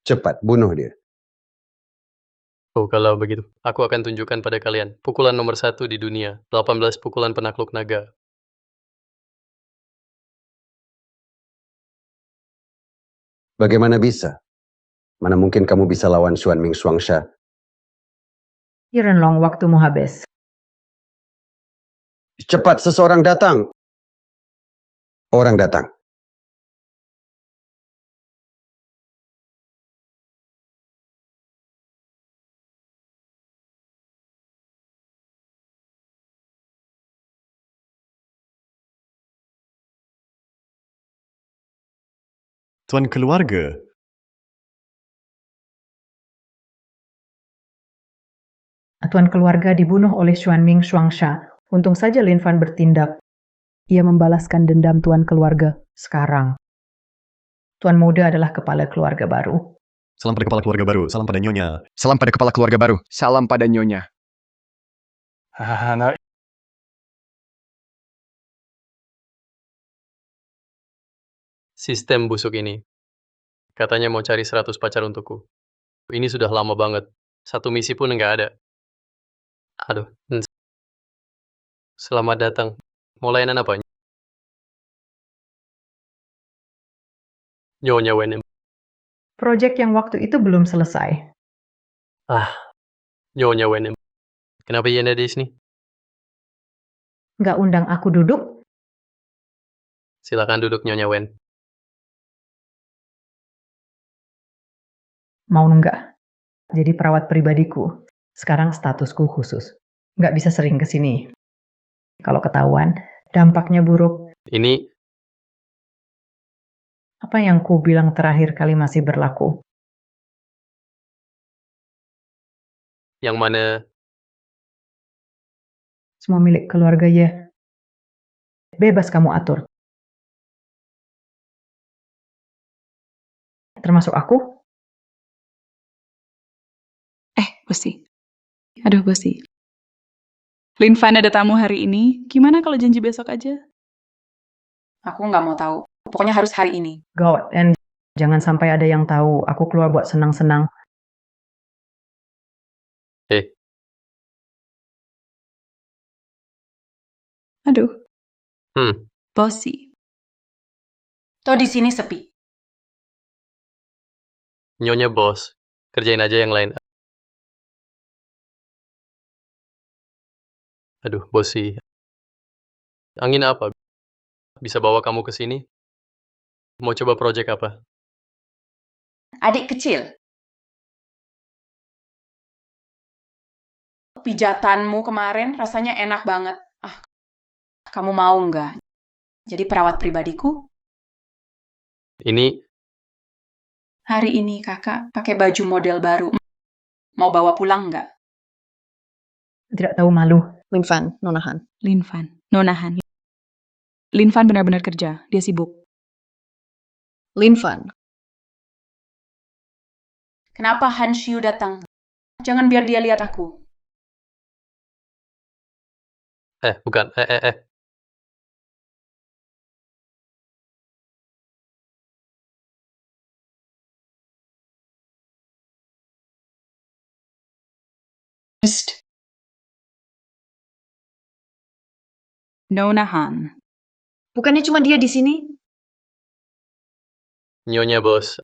Speaker 6: Cepat, bunuh dia.
Speaker 2: Oh, kalau begitu, aku akan tunjukkan pada kalian. Pukulan nomor 1 di dunia. 18 pukulan penakluk naga.
Speaker 6: Bagaimana bisa? Mana mungkin kamu bisa lawan Xuan Ming Shuangsha?
Speaker 10: Long, waktumu habis.
Speaker 6: Cepat, seseorang datang. Orang datang.
Speaker 9: Tuan keluarga.
Speaker 10: Tuan keluarga dibunuh oleh Xuan Ming Shuangsha. Untung saja Lin Fan bertindak. Ia membalaskan dendam tuan keluarga. Sekarang, tuan muda adalah kepala keluarga baru.
Speaker 9: Salam pada kepala keluarga baru, salam pada nyonya.
Speaker 12: Salam pada kepala keluarga baru. Salam pada nyonya.
Speaker 5: Hahaha,
Speaker 2: Sistem busuk ini. Katanya mau cari 100 pacar untukku. Ini sudah lama banget. Satu misi pun nggak ada. Aduh. Selamat datang. Mau layanan apa? Nyonya Wen.
Speaker 10: Proyek yang waktu itu belum selesai.
Speaker 2: Nyonya Wen. Kenapa ia ada di sini?
Speaker 10: Nggak undang aku duduk?
Speaker 2: Silakan duduk, Nyonya Wen.
Speaker 10: Mau nggak? Jadi perawat pribadiku. Sekarang statusku khusus. Nggak bisa sering ke sini. Kalau ketahuan, dampaknya buruk.
Speaker 2: Ini
Speaker 10: Apa yang ku bilang terakhir kali masih berlaku?
Speaker 2: yang mana?
Speaker 10: Semua milik keluarga ya. Bebas kamu atur. Termasuk aku?
Speaker 11: Bosi. Aduh, Bosi. Lin Fan ada tamu hari ini. Gimana kalau janji besok aja?
Speaker 1: Aku nggak mau tahu. Pokoknya harus hari ini.
Speaker 10: Gawat, dan jangan sampai ada yang tahu aku keluar buat senang-senang.
Speaker 11: Aduh,
Speaker 2: Hmm.
Speaker 11: Bosi.
Speaker 1: Toh di sini sepi.
Speaker 2: Nyonya bos. Kerjain aja yang lain. Aduh, Bosi. Angin apa? Bisa bawa kamu ke sini? Mau coba project apa?
Speaker 1: Adik kecil, pijatanmu kemarin rasanya enak banget. Ah, kamu mau nggak jadi perawat pribadiku?
Speaker 2: Ini,
Speaker 1: Hari ini kakak pakai baju model baru. Mau bawa pulang nggak?
Speaker 10: Tidak tahu malu.
Speaker 3: Linvan, Nonahan.
Speaker 11: Linvan, Nonahan. Linvan benar-benar kerja, dia sibuk.
Speaker 3: Linvan,
Speaker 1: Kenapa Han Xiu datang? Jangan biar dia lihat aku.
Speaker 2: bukan,
Speaker 11: Nonahan.
Speaker 3: bukannya cuma dia di sini?
Speaker 2: Nyonya bos,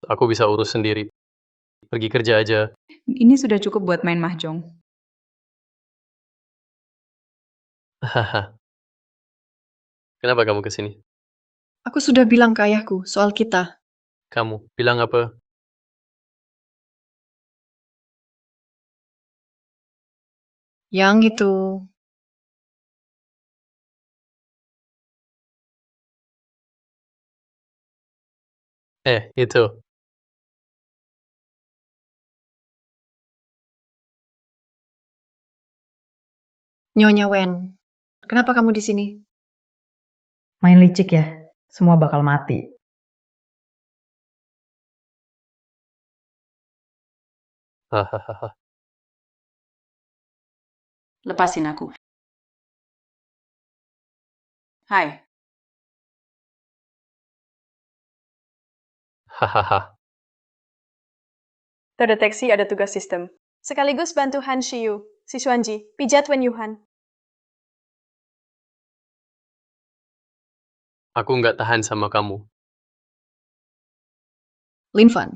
Speaker 2: aku bisa urus sendiri. Pergi kerja aja.
Speaker 11: Ini sudah cukup buat main mahjong.
Speaker 2: Haha. Kenapa kamu ke sini?
Speaker 3: Aku sudah bilang ke ayahku soal kita.
Speaker 2: Kamu bilang apa?
Speaker 3: Yang itu.
Speaker 2: Itu.
Speaker 3: Nyonya Wen, kenapa kamu di sini?
Speaker 10: Main licik ya, semua bakal mati.
Speaker 2: Hahaha.
Speaker 1: Lepasin aku. Hai,
Speaker 2: Hahaha.
Speaker 4: Terdeteksi ada tugas sistem. Sekaligus bantu Han Xiu, si Xuanji, pijat Wen Yuhan.
Speaker 2: Aku nggak tahan sama kamu.
Speaker 3: Linvan,